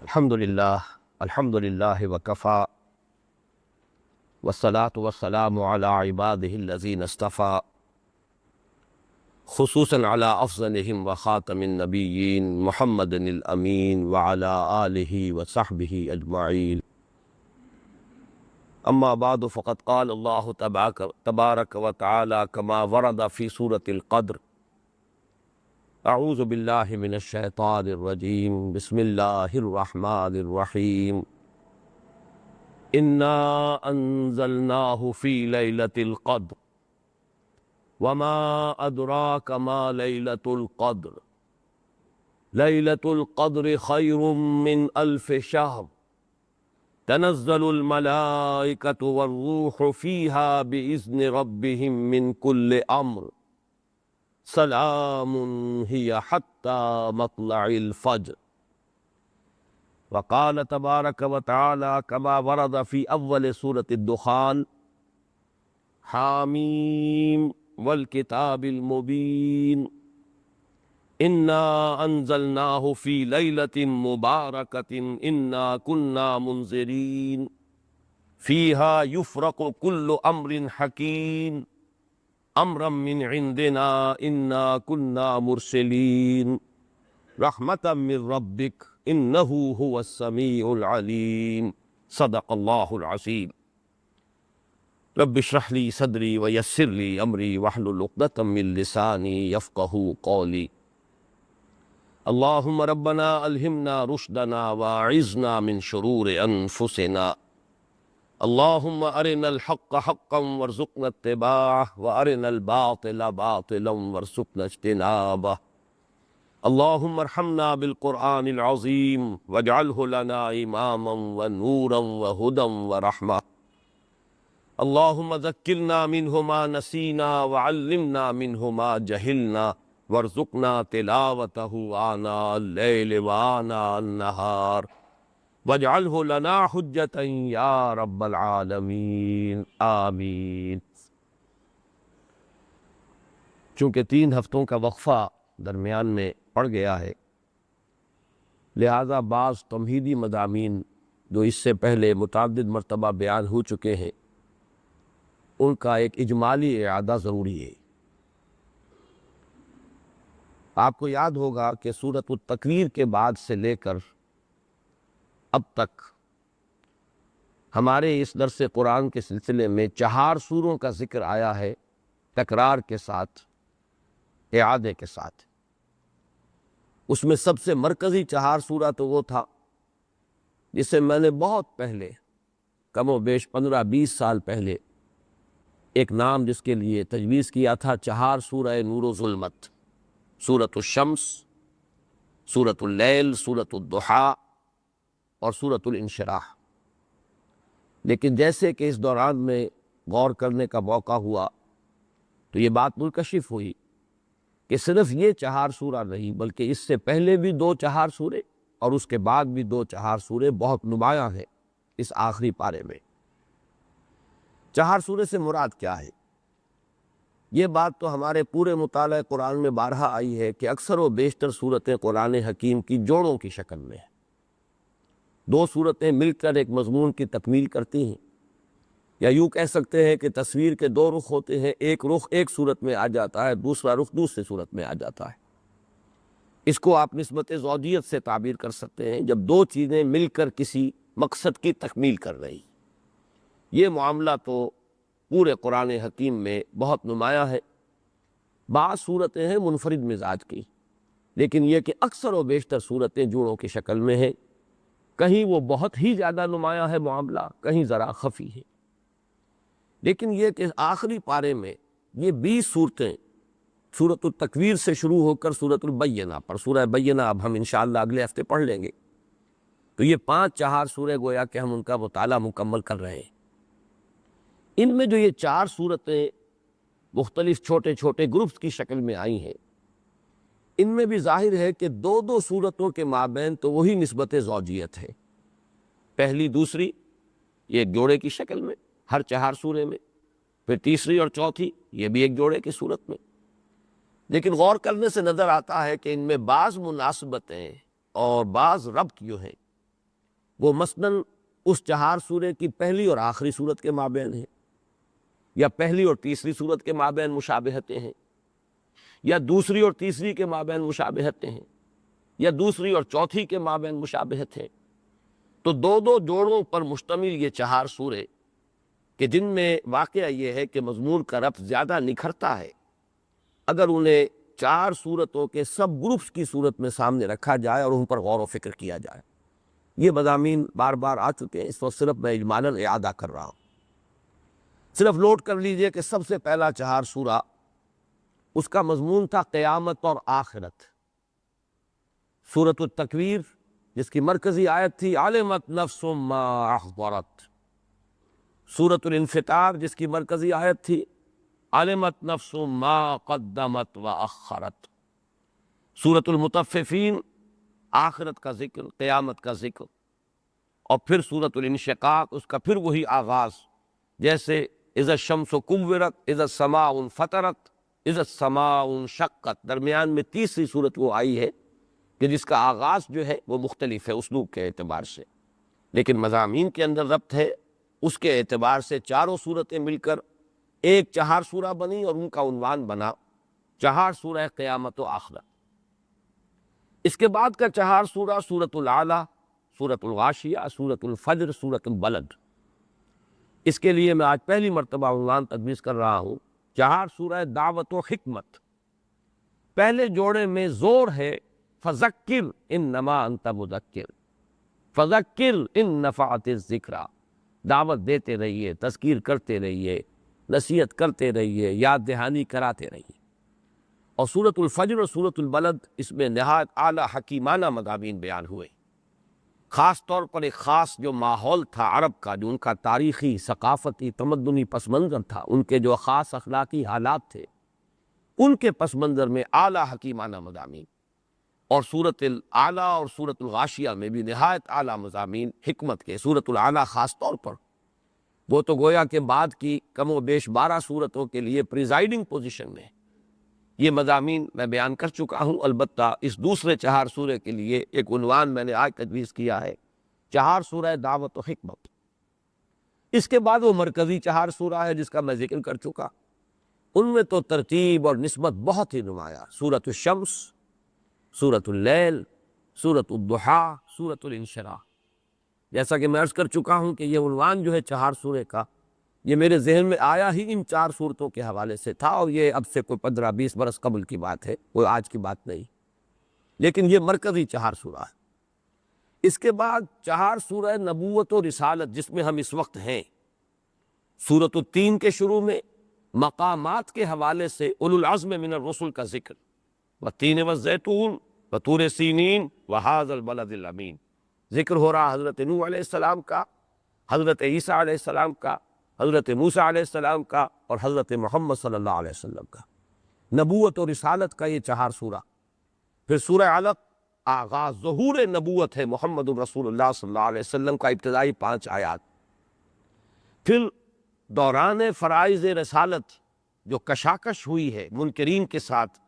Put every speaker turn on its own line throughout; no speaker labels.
الحمد للہ وکفا والصلاة والسلام علی عبادہ الذین اصطفیٰ خصوصاً علی افضلہم وخاتم النبیین محمد الامین وعلی آلہ وصحبہ اجمعین اما بعد فقد قال اللہ تبارک وتعالی کما ورد فی سورة القدر اعوذ باللہ من الشیطان الرجیم بسم اللہ الرحمن الرحیم انا انزلناہ فی لیلۃ القدر وما ادراک ما لیلۃ القدر لیلۃ القدر خیر من الف شہر تنزل الملائکۃ والروح فیہا بإذن ربہم من کل امر سلام ہی حتی مطلع الفجر وقال تبارک وتعالی کما ورد فی اول سورة الدخان حامیم والکتاب المبین انا انزلناہ فی لیلۃ مبارکۃ انا کنا منذرین فیہا یفرق کل امر حکیم امرا من عندنا انا کنا مرسلین رحمتا من ربک انہ هو السمیع العلیم صدق اللہ العظیم رب اشرح لی صدری ویسر لی امری واحلل عقدۃ من لسانی یفقہوا قولی اللہم ربنا الہمنا رشدنا واعذنا من شرور انفسنا اللہم ارنا الحق حقا وارزقنا اتباعہ وارنا الباطل باطلا وارزقنا اجتنابہ اللہم ارحمنا بالقرآن العظیم واجعلہ لنا اماما ونورا وہدى ورحمہ اللہم ذکرنا منہ ما نسینا وعلمنا منہ ما جہلنا وارزقنا تلاوتہ آناء اللیل وآناء النہار وَاجْعَلْهُ لَنَا حُجَّةً يَا رَبَّ الْعَالَمِينَ آمین۔ چونکہ 3 ہفتوں کا وقفہ درمیان میں پڑ گیا ہے، لہذا بعض تمہیدی مضامین جو اس سے پہلے متعدد مرتبہ بیان ہو چکے ہیں ان کا ایک اجمالی اعادہ ضروری ہے۔ آپ کو یاد ہوگا کہ سورۃ التکویر کے بعد سے لے کر اب تک ہمارے اس درس قرآن کے سلسلے میں 4 سوروں کا ذکر آیا ہے، تکرار کے ساتھ، اعادے کے ساتھ۔ اس میں سب سے مرکزی 4 سورہ تو وہ تھا جسے میں نے بہت پہلے، کم و بیش 15-20 سال پہلے، ایک نام جس کے لیے تجویز کیا تھا 4 سورہ نور و ظلمت، سورۃ الشمس، سورۃ اللیل، سورۃ الضحیٰ اور سورۃ الانشراح۔ لیکن جیسے کہ اس دوران میں غور کرنے کا موقع ہوا تو یہ بات منکشف ہوئی کہ صرف یہ 4 سورہ نہیں بلکہ اس سے پہلے بھی 2-4 سورے اور اس کے بعد بھی 2-4 سورے بہت نمایاں ہیں اس آخری پارے میں۔ 4 سورے سے مراد کیا ہے؟ یہ بات تو ہمارے پورے مطالعہ قرآن میں بارہا آئی ہے کہ اکثر و بیشتر سورتیں قرآن حکیم کی جوڑوں کی شکل میں ہیں۔ 2 سورتیں مل کر ایک مضمون کی تکمیل کرتی ہیں، یا یوں کہہ سکتے ہیں کہ تصویر کے 2 رخ ہوتے ہیں، ایک رخ ایک صورت میں آ جاتا ہے، دوسرا رخ دوسرے صورت میں آ جاتا ہے۔ اس کو آپ نسبت زوجیت سے تعبیر کر سکتے ہیں، جب 2 چیزیں مل کر کسی مقصد کی تکمیل کر رہی۔ یہ معاملہ تو پورے قرآن حکیم میں بہت نمایاں ہے۔ بعض صورتیں ہیں منفرد مزاج کی، لیکن یہ کہ اکثر و بیشتر صورتیں جوڑوں کی شکل میں ہیں، کہیں وہ بہت ہی زیادہ نمایاں ہے معاملہ، کہیں ذرا خفی ہے۔ لیکن یہ کہ آخری پارے میں یہ 20 صورتیں سورۃ التکویر سے شروع ہو کر سورۃ البینہ پر، سورہ بینہ اب ہم انشاءاللہ اگلے ہفتے پڑھ لیں گے، تو یہ 5-4 سورے گویا کہ ہم ان کا مطالعہ مکمل کر رہے ہیں۔ ان میں جو یہ 4 صورتیں مختلف چھوٹے چھوٹے گروپس کی شکل میں آئی ہیں، ان میں بھی ظاہر ہے کہ 2 صورتوں کے مابین تو وہی نسبت زوجیت ہے، پہلی دوسری یہ ایک جوڑے کی شکل میں ہر 4 سورے میں، پھر تیسری اور چوتھی یہ بھی ایک جوڑے کی صورت میں۔ لیکن غور کرنے سے نظر آتا ہے کہ ان میں بعض مناسبتیں اور بعض ربط جو ہیں وہ مثلاً اس چہار سورے کی پہلی اور آخری صورت کے مابین ہیں، یا پہلی اور تیسری صورت کے مابین مشابہتیں ہیں، یا دوسری اور تیسری کے مابین مشابہتیں ہیں، یا دوسری اور چوتھی کے مابین مشابہت ہیں۔ تو دو دو جوڑوں پر مشتمل یہ چہار سورے کہ جن میں واقعہ یہ ہے کہ مضمون کا ربط زیادہ نکھرتا ہے، اگر انہیں چار صورتوں کے سب گروپس کی صورت میں سامنے رکھا جائے اور ان پر غور و فکر کیا جائے۔ یہ مضامین بار بار آ چکے ہیں، اس وقت صرف میں اجمالاً اعادہ کر رہا ہوں۔ صرف نوٹ کر لیجئے کہ سب سے پہلا چہار سورہ، اس کا مضمون تھا قیامت اور آخرت۔ سورۃ التکویر جس کی مرکزی آیت تھی علمت نفس ما احضرت، سورۃ الانفطار جس کی مرکزی آیت تھی علمت نفس ما قدمت واخرت، سورۃ المطففین آخرت کا ذکر، قیامت کا ذکر، اور پھر سورۃ الانشقاق، اس کا پھر وہی آغاز جیسے اذا الشمس کورت، اذا السماء انفطرت، اذا السماء انشقت، درمیان میں تیسری صورت وہ آئی ہے کہ جس کا آغاز جو ہے وہ مختلف ہے اسلوب کے اعتبار سے، لیکن مضامین کے اندر ربط ہے۔ اس کے اعتبار سے چاروں صورتیں مل کر ایک چہار سورہ بنی اور ان کا عنوان بنا چہار سورہ قیامت و آخرت۔ اس کے بعد کا چہار سورہ سورۃ الاعلیٰ، سورۃ الغاشیہ، سورۃ الفجر، سورۃ البلد۔ اس کے لیے میں آج پہلی مرتبہ عنوان تجویز کر رہا ہوں چہار سورہ دعوت و حکمت۔ پہلے جوڑے میں زور ہے فذکر انما انت مذکر، فذکر ان نفعت الذکریٰ، دعوت دیتے رہیے، تذکیر کرتے رہیے، نصیحت کرتے رہیے، یاد دہانی کراتے رہیے۔ اور سورۃ الفجر اور سورۃ البلد اس میں نہایت اعلیٰ حکیمانہ مضامین بیان ہوئے، خاص طور پر ایک خاص جو ماحول تھا عرب کا، جو ان کا تاریخی، ثقافتی، تمدنی پس منظر تھا، ان کے جو خاص اخلاقی حالات تھے، ان کے پس منظر میں اعلیٰ حکیمانہ مضامین۔ اور سورۃ الاعلیٰ اور سورۃ الغاشیہ میں بھی نہایت اعلیٰ مضامین حکمت کے، سورۃ الاعلیٰ خاص طور پر، وہ تو گویا کہ بعد کی کم و بیش 12 صورتوں کے لیے پریزائڈنگ پوزیشن میں، یہ مضامین میں بیان کر چکا ہوں۔ البتہ اس دوسرے چہار سورے کے لیے ایک عنوان میں نے آج تجویز کیا ہے چہار سورہ دعوت و حکمت۔ اس کے بعد وہ مرکزی چہار سورہ ہے جس کا میں ذکر کر چکا، ان میں تو ترتیب اور نسبت بہت ہی نمایاں، سورۃ الشمس، سورۃ اللیل، سورۃ الضحیٰ، سورۃ الانشراح۔ جیسا کہ میں عرض کر چکا ہوں کہ یہ عنوان جو ہے چہار سورے کا، یہ میرے ذہن میں آیا ہی ان چار صورتوں کے حوالے سے تھا، اور یہ اب سے کوئی 15-20 برس قبل کی بات ہے، کوئی آج کی بات نہیں، لیکن یہ مرکزی چہار سورہ ہے۔ اس کے بعد چہار سورہ نبوت و رسالت جس میں ہم اس وقت ہیں، سورۃ التین کے شروع میں مقامات کے حوالے سے اولو العزم من الرسل کا ذکر، والتین والزیتون وطور سینین وہذا البلد الامین، ذکر ہو رہا حضرت نوح علیہ السلام کا، حضرت عیسیٰ علیہ السلام کا، حضرت موسیٰ علیہ السلام کا، اور حضرت محمد صلی اللہ علیہ وسلم کا، نبوت و رسالت کا یہ چہار سورہ۔ پھر سورہ علق آغاز ظہور نبوت ہے محمد رسول اللہ صلی اللہ علیہ وسلم کا، ابتدائی 5 آیات۔ پھر دوران فرائض رسالت جو کشاکش ہوئی ہے منکرین کے ساتھ،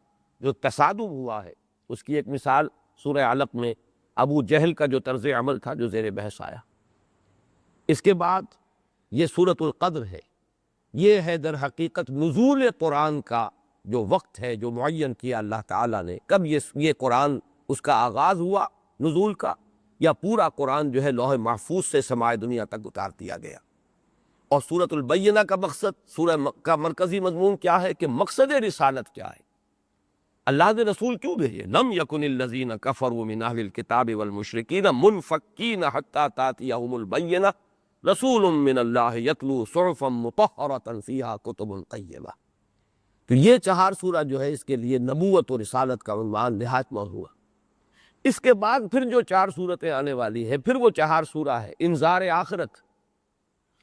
جو تصادم ہوا ہے، اس کی ایک مثال سورہ علق میں ابو جہل کا جو طرز عمل تھا جو زیر بحث آیا۔ اس کے بعد یہ سورۃ القدر ہے، یہ ہے در حقیقت نزول قرآن کا جو وقت ہے جو معین کیا اللہ تعالیٰ نے، کب یہ قرآن اس کا آغاز ہوا نزول کا، یا پورا قرآن جو ہے لوح محفوظ سے سماع دنیا تک اتار دیا گیا۔ اور سورۃ البینہ کا مقصد، سورہ کا مرکزی مضمون کیا ہے کہ مقصد رسالت کیا ہے، اللہ نے رسول کیوں بھیجے؟ لم یکن الذین کفروا من اہل الکتاب والمشرکین منفکین حتی تأتیہم البینہ رسول من اللہ یتلو صحفا مطہرۃ فیہا کتب قیمہ۔ تو یہ چہار سورہ جو ہے اس کے لیے نبوت و رسالت کا عنوان نہایت موضوع ہے۔ اس کے بعد پھر جو 4 صورتیں آنے والی ہے، پھر وہ چہار سورہ ہے انذار آخرت،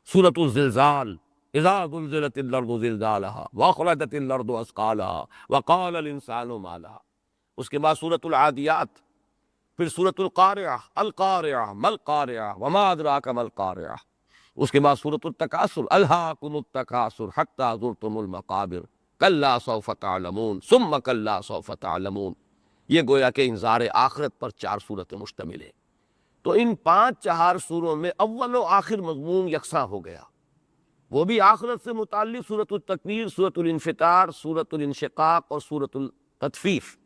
سورۃ الزلزال، اذا زلزلت الارض زلزالها واخرجت الارض اثقالها وقال الانسان ما لها۔ اس کے بعد سورۃ العادیات، پھر سورۃ القارعہ، القارعہ ما القارعہ وما ادراک ما القارعہ۔ اس کے بعد سورۃ التکاثر، الہاکم التکاثر حتی زرتم المقابر کلا سوف تعلمون ثم کلا سوف تعلمون۔ یہ گویا کہ انذار آخرت پر 4 صورتیں مشتمل ہیں۔ تو ان 5 چہار سوروں میں اول و آخر مضمون یکساں ہو گیا، وہ بھی آخرت سے متعلق سورۃ التکویر، سورۃ الانفطار، سورۃ الانشقاق اور سورۃ التطفیف،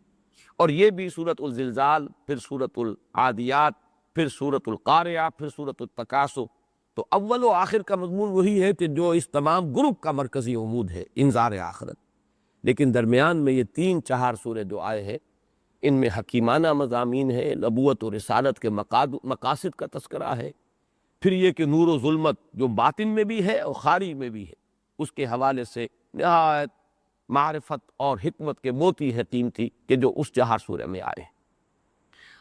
اور یہ بھی سورۃ الزلزال، پھر سورۃ العادیات، پھر سورۃ القارعہ، پھر سورۃ التکاثر۔ تو اول و آخر کا مضمون وہی ہے کہ جو اس تمام گروپ کا مرکزی عمود ہے، انذار آخرت۔ لیکن درمیان میں یہ 3 چہار سورے جو آئے ہیں، ان میں حکیمانہ مضامین ہے، نبوت و رسالت کے مقاصد کا تذکرہ ہے، پھر یہ کہ نور و ظلمت جو باطن میں بھی ہے اور خارج میں بھی ہے، اس کے حوالے سے نہایت معرفت اور حکمت کے موتی ہے قیمتی کہ جو اس چہار سورے میں آئے ہیں۔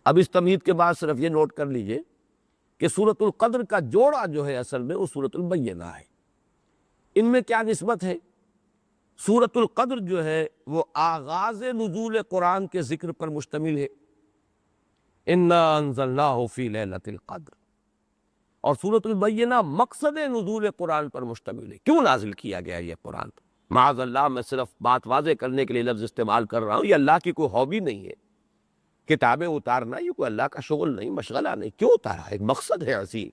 اب اس تمہید کے بعد صرف یہ نوٹ کر لیجئے کہ سورۃ القدر کا جوڑا جو ہے اصل میں وہ سورۃ البینہ ہے۔ ان میں کیا نسبت ہے؟ سورۃ القدر جو ہے وہ آغاز نزول قرآن کے ذکر پر مشتمل ہے، انا انزلناہ فی لیلۃ القدر، اور سورۃ البینہ مقصد نزول قرآن پر مشتمل ہے۔ کیوں نازل کیا گیا یہ قرآن؟ معاذ اللہ، میں صرف بات واضح کرنے کے لیے لفظ استعمال کر رہا ہوں، یہ اللہ کی کوئی ہابی نہیں ہے، کتابیں اتارنا یہ کوئی اللہ کا شغل نہیں، مشغلہ نہیں۔ کیوں اتارا؟ ایک مقصد ہے عظیم،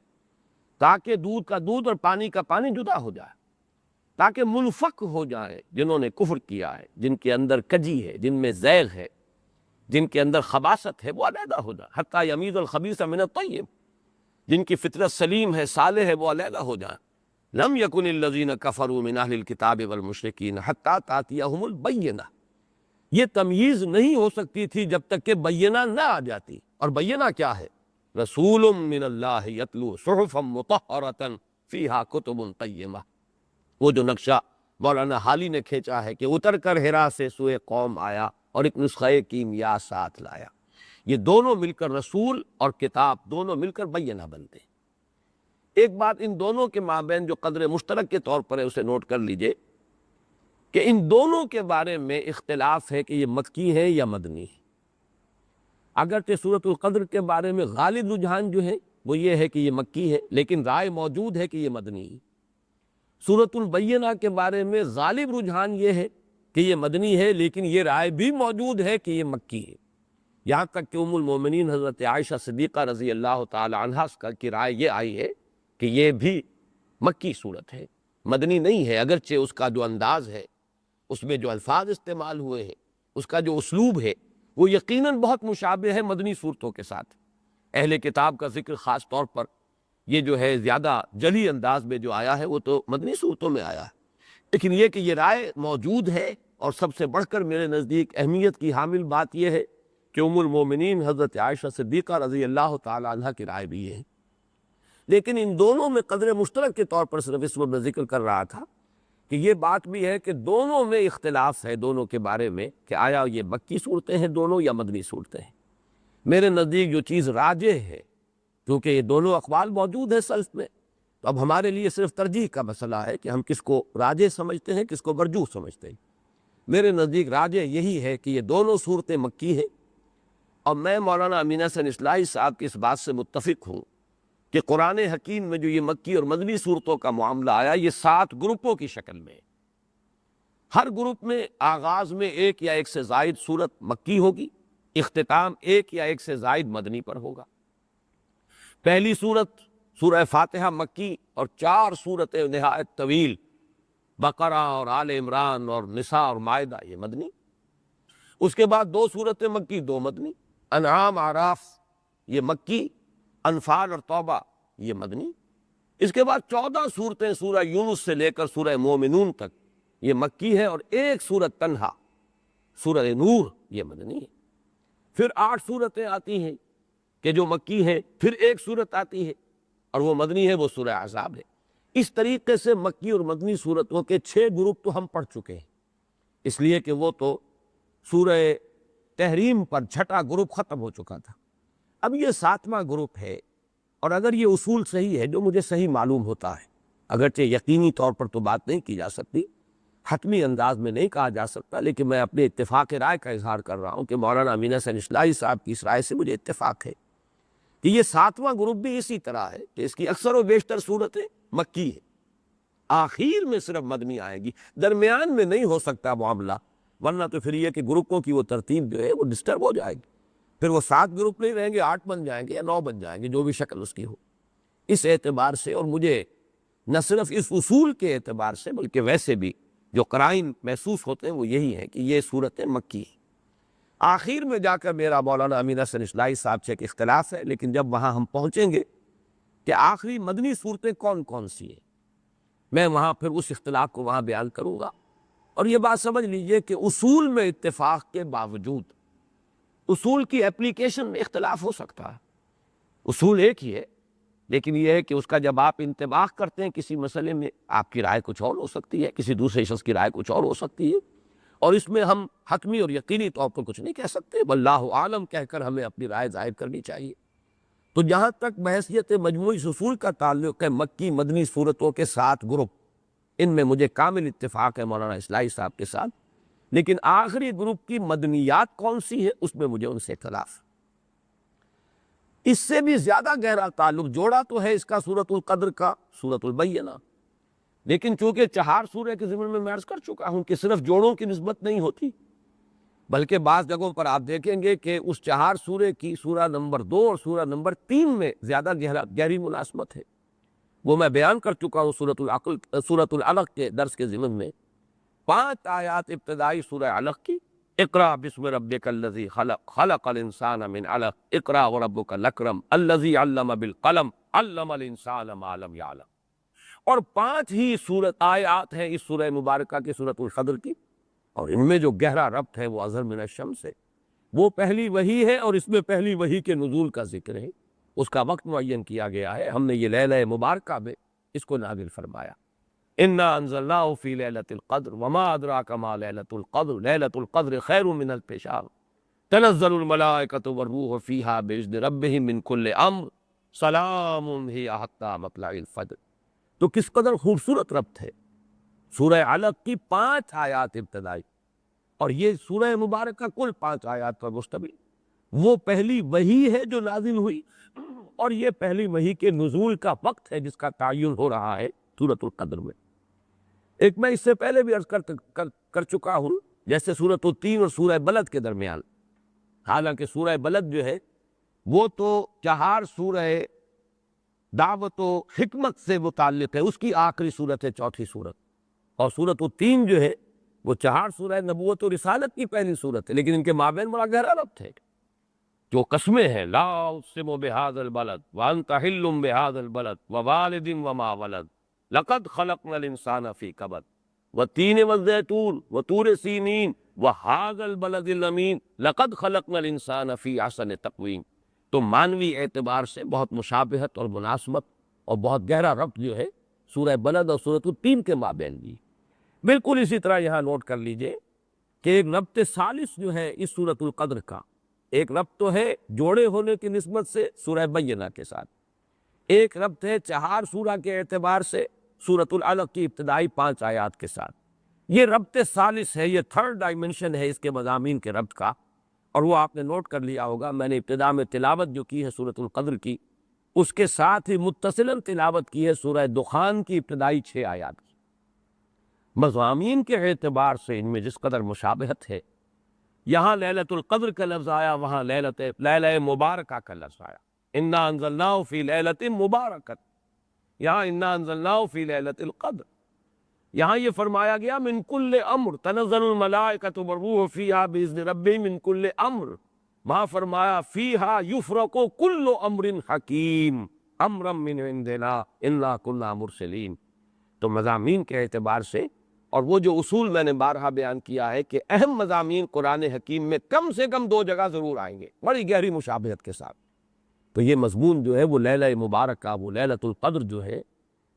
تاکہ دودھ کا دودھ اور پانی کا پانی جدا ہو جائے، تاکہ منفک ہو جائے جنہوں نے کفر کیا ہے، جن کے اندر کجی ہے، جن میں زیغ ہے، جن کے اندر خباثت ہے، وہ علیحدہ ہو جائے، حتی یمیز الخبیث من الطیب، جن کی فطرت سلیم ہے، صالح ہے، وہ علیحدہ ہو جائیں۔ لم یکن الذین کفروا من اہل الکتاب والمشرکین حتی تأتیہم البینہ، یہ تمییز نہیں ہو سکتی تھی جب تک کہ بینہ نہ آ جاتی۔ اور بینہ کیا ہے؟ رسول من اللہ یتلو صحفا مطہرۃ فیہا کتب قیمہ، وہ جو نقشہ مولانا حالی نے کھینچا ہے کہ اتر کر ہرا سے سوئے قوم آیا اور ایک نسخہ کیمیا ساتھ لایا، یہ دونوں مل کر رسول اور کتاب دونوں مل کر بینہ بنتے ہیں۔ ایک بات ان دونوں کے مابین جو قدر مشترک کے طور پر ہے اسے نوٹ کر لیجئے کہ ان دونوں کے بارے میں اختلاف ہے کہ یہ مکی ہے یا مدنی ہے۔ اگرچہ سورۃ القدر کے بارے میں غالب رجحان جو ہے وہ یہ ہے کہ یہ مکی ہے، لیکن رائے موجود ہے کہ یہ مدنی ہے۔ سورۃ البینہ کے بارے میں غالب رجحان یہ ہے کہ یہ مدنی ہے، لیکن یہ رائے بھی موجود ہے کہ یہ مکی ہے، یہاں تک کہ ام المومنین حضرت عائشہ صدیقہ رضی اللہ تعالی عنہا کی رائے یہ آئی ہے کہ یہ بھی مکی صورت ہے، مدنی نہیں ہے، اگرچہ اس کا جو انداز ہے، اس میں جو الفاظ استعمال ہوئے ہیں، اس کا جو اسلوب ہے، وہ یقیناً بہت مشابہ ہے مدنی صورتوں کے ساتھ۔ اہل کتاب کا ذکر خاص طور پر یہ جو ہے زیادہ جلی انداز میں جو آیا ہے وہ تو مدنی صورتوں میں آیا ہے، لیکن یہ کہ یہ رائے موجود ہے، اور سب سے بڑھ کر میرے نزدیک اہمیت کی حامل بات یہ ہے کہ ام المومنین حضرت عائشہ صدیقہ رضی اللہ تعالی عنہ کی رائے بھی ہے۔ لیکن ان دونوں میں قدر مشترک کے طور پر صرف اس وقت میں ذکر کر رہا تھا کہ یہ بات بھی ہے کہ دونوں میں اختلاف ہے، دونوں کے بارے میں کہ آیا یہ مکی صورتیں ہیں دونوں یا مدنی صورتیں ہیں۔ میرے نزدیک جو چیز راجح ہے، کیونکہ یہ دونوں اقوال موجود ہیں سلف میں، تو اب ہمارے لیے صرف ترجیح کا مسئلہ ہے کہ ہم کس کو راجح سمجھتے ہیں، کس کو مرجوح سمجھتے ہیں۔ میرے نزدیک راجح یہی ہے کہ یہ دونوں صورتیں مکی ہیں، اور میں مولانا امین حسن اصلاحی صاحب کی اس بات سے متفق ہوں کہ قرآن حکیم میں جو یہ مکی اور مدنی صورتوں کا معاملہ آیا، یہ 7 گروپوں کی شکل میں ہے۔ ہر گروپ میں آغاز میں ایک یا ایک سے زائد صورت مکی ہوگی، اختتام ایک یا ایک سے زائد مدنی پر ہوگا۔ پہلی صورت سورہ فاتحہ مکی، اور 4 صورتیں نہایت طویل، بقرہ اور آل عمران اور نساء اور مائدہ، یہ مدنی۔ اس کے بعد 2 صورتیں مکی، 2 مدنی، انعام اعراف یہ مکی، انفال اور توبہ یہ مدنی۔ اس کے بعد 14 صورتیں سورہ یونس سے لے کر سورہ مومنون تک یہ مکی ہے، اور ایک صورت تنہا سورہ نور یہ مدنی ہے۔ پھر 8 صورتیں آتی ہیں کہ جو مکی ہیں، پھر ایک صورت آتی ہے اور وہ مدنی ہے، وہ سورہ احزاب ہے۔ اس طریقے سے مکی اور مدنی صورتوں کے 6 گروپ تو ہم پڑھ چکے ہیں، اس لیے کہ وہ تو سورہ تحریم پر 6واں گروپ ختم ہو چکا تھا۔ اب یہ 7واں گروپ ہے، اور اگر یہ اصول صحیح ہے جو مجھے صحیح معلوم ہوتا ہے، اگرچہ یقینی طور پر تو بات نہیں کی جا سکتی، حتمی انداز میں نہیں کہا جا سکتا، لیکن میں اپنے اتفاق رائے کا اظہار کر رہا ہوں کہ مولانا امین حسن اصلاحی صاحب کی اس رائے سے مجھے اتفاق ہے کہ یہ 7واں گروپ بھی اسی طرح ہے کہ اس کی اکثر و بیشتر صورتیں مکی ہیں، آخر میں صرف مدنی آئے گی، درمیان میں نہیں ہو سکتا معاملہ، ورنہ تو پھر یہ کہ گروپوں کی وہ ترتیب جو ہے وہ ڈسٹرب ہو جائے گی، پھر وہ 7 گروپ نہیں رہیں گے، 8 بن جائیں گے یا 9 بن جائیں گے، جو بھی شکل اس کی ہو۔ اس اعتبار سے، اور مجھے نہ صرف اس اصول کے اعتبار سے بلکہ ویسے بھی جو قرائن محسوس ہوتے ہیں وہ یہی ہے کہ یہ صورت مکی ہے۔ آخر میں جا کر میرا مولانا امین حسن اصلاحی صاحب سے ایک اختلاف ہے، لیکن جب وہاں ہم پہنچیں گے کہ آخری مدنی صورتیں کون کون سی ہیں، میں وہاں پھر اس اختلاف کو وہاں بیان کروں گا۔ اور یہ بات سمجھ لیجئے کہ اصول میں اتفاق کے باوجود اصول کی اپلیکیشن میں اختلاف ہو سکتا ہے۔ اصول ایک ہی ہے، لیکن یہ ہے کہ اس کا جب آپ انطباق کرتے ہیں کسی مسئلے میں، آپ کی رائے کچھ اور ہو سکتی ہے، کسی دوسرے شخص کی رائے کچھ اور ہو سکتی ہے، اور اس میں ہم حتمی اور یقینی طور پر کچھ نہیں کہہ سکتے، واللہ عالم کہہ کر ہمیں اپنی رائے ظاہر کرنی چاہیے۔ تو جہاں تک بحیثیت مجموعی اصول کا تعلق ہے مکی مدنی صورتوں کے 7 گروپ، ان میں مجھے کامل اتفاق ہے مولانا اصلاحی صاحب کے ساتھ، لیکن آخری گروپ کی مدنیات کون سی ہے اس میں مجھے ان سے اختلاف۔ اس سے بھی زیادہ گہرا تعلق جوڑا تو ہے اس کا سورۃ القدر کا، سورۃ البینہ، لیکن چونکہ 4 سورہ کے ضمن میں عرض کر چکا ہوں کہ صرف جوڑوں کی نسبت نہیں ہوتی، بلکہ بعض جگہوں پر آپ دیکھیں گے کہ اس 4 سورے کی سورہ نمبر 2 اور سورہ نمبر 3 میں زیادہ گہری ملازمت ہے۔ وہ میں بیان کر چکا ہوں سورۃ العلق کے درس کے ضمن میں۔ 5 آیات ابتدائی سورہ علق کی، اقرأ بسم ربک الذی خلق، خلق الانسان من علق، اقرأ وربک الاکرم الذی علم بالقلم، علم الانسان ما لم یعلم۔ اور 5 ہی آیات ہیں اس سورہ مبارکہ کی سورۃ القدر کی، اور ان میں جو گہرا ربط ہے وہ اظہر من الشمس ہے۔ وہ پہلی وحی ہے، اور اس میں پہلی وحی کے نزول کا ذکر ہے، اس کا وقت معین کیا گیا ہے، ہم نے یہ لیلہ مبارکہ میں اس کو نازل فرمایا۔ انا انزلناہ فی لیلۃ القدر وما ادراک ما لیلۃ القدر لیلۃ القدر خیر من الف شہر تنزل الملائکۃ والروح فیہا باذن ربہم من کل امر سلام ہی حتی مطلع الفجر۔ تو کس قدر خوبصورت ربط ہے سورہ علق کی 5 آیات ابتدائی، اور یہ سورہ مبارکہ کل 5 آیات پر مشتمل۔ وہ پہلی وحی ہے جو نازل ہوئی، اور یہ پہلی وحی کے نزول کا وقت ہے جس کا تعین ہو رہا ہے سورۃ القدر میں۔ ایک میں اس سے پہلے بھی عرض کر چکا ہوں، جیسے سورۃ التین اور سورہ بلد کے درمیان، حالانکہ سورہ بلد جو ہے وہ تو 4 سورہ دعوت و حکمت سے متعلق ہے، اس کی آخری صورت ہے 4تھی صورت، اور سورۃ التین جو ہے وہ 4 سورہ نبوت و رسالت کی پہلی صورت ہے، لیکن ان کے مابین بڑا گہرا ربط ہے۔ جو قسمیں ہیں، لا اقسم بہذا البلد وانت حل بہذا البلد ووالد وما ولد لقد خلقنا الانسان فی کبد والتین والزیتون وطور سینین وہذا البلد الامین لقد خلقنا الانسان فی احسن تقویم۔ تو معنوی اعتبار سے بہت مشابہت اور مناسبت اور بہت گہرا ربط جو ہے سورہ بلد اور سورۃ التین کے مابین دی۔ بالکل اسی طرح یہاں نوٹ کر لیجئے کہ ایک ربط ثالث جو ہے اس سورۃ القدر کا، ایک ربط تو ہے جوڑے ہونے کی نسبت سے سورہ بینہ کے ساتھ، ایک ربط ہے 4 سورہ کے اعتبار سے سورۃ العلق کی ابتدائی 5 آیات کے ساتھ۔ یہ ربط ثالث ہے، یہ 3rd ڈائمنشن ہے اس کے مضامین کے ربط کا، اور وہ آپ نے نوٹ کر لیا ہوگا۔ میں نے ابتدا میں تلاوت جو کی ہے سورۃ القدر کی، اس کے ساتھ ہی متصلاً تلاوت کی ہے سورہ دخان کی ابتدائی 6 آیات کی۔ مضامین کے اعتبار سے ان میں جس قدر مشابہت ہے، یہاں لیلۃ القدر کا لفظ آیا، وہاں لیلہ مبارکہ کا لفظ آیا۔ انا انزلناہ فی لیلۃ مبارکۃ، یہاں انا انزلناہ فی لیلۃ القدر۔ یہاں یہ فرمایا گیا من کل امر تنزل الملائکۃ والروح فیہا باذن ربہم من کل امر، وہاں فرمایا فیہا یفرق کل امر حکیم امرا من عندنا انا کنا مرسلین۔ تو مضامین کے اعتبار سے، اور وہ جو اصول میں نے بارہا بیان کیا ہے کہ اہم مضامین قرآن حکیم میں کم سے کم 2 جگہ ضرور آئیں گے بڑی گہری مشابہت کے ساتھ، تو یہ مضمون جو ہے وہ لیلہ مبارکہ، وہ لیلۃ القدر جو ہے،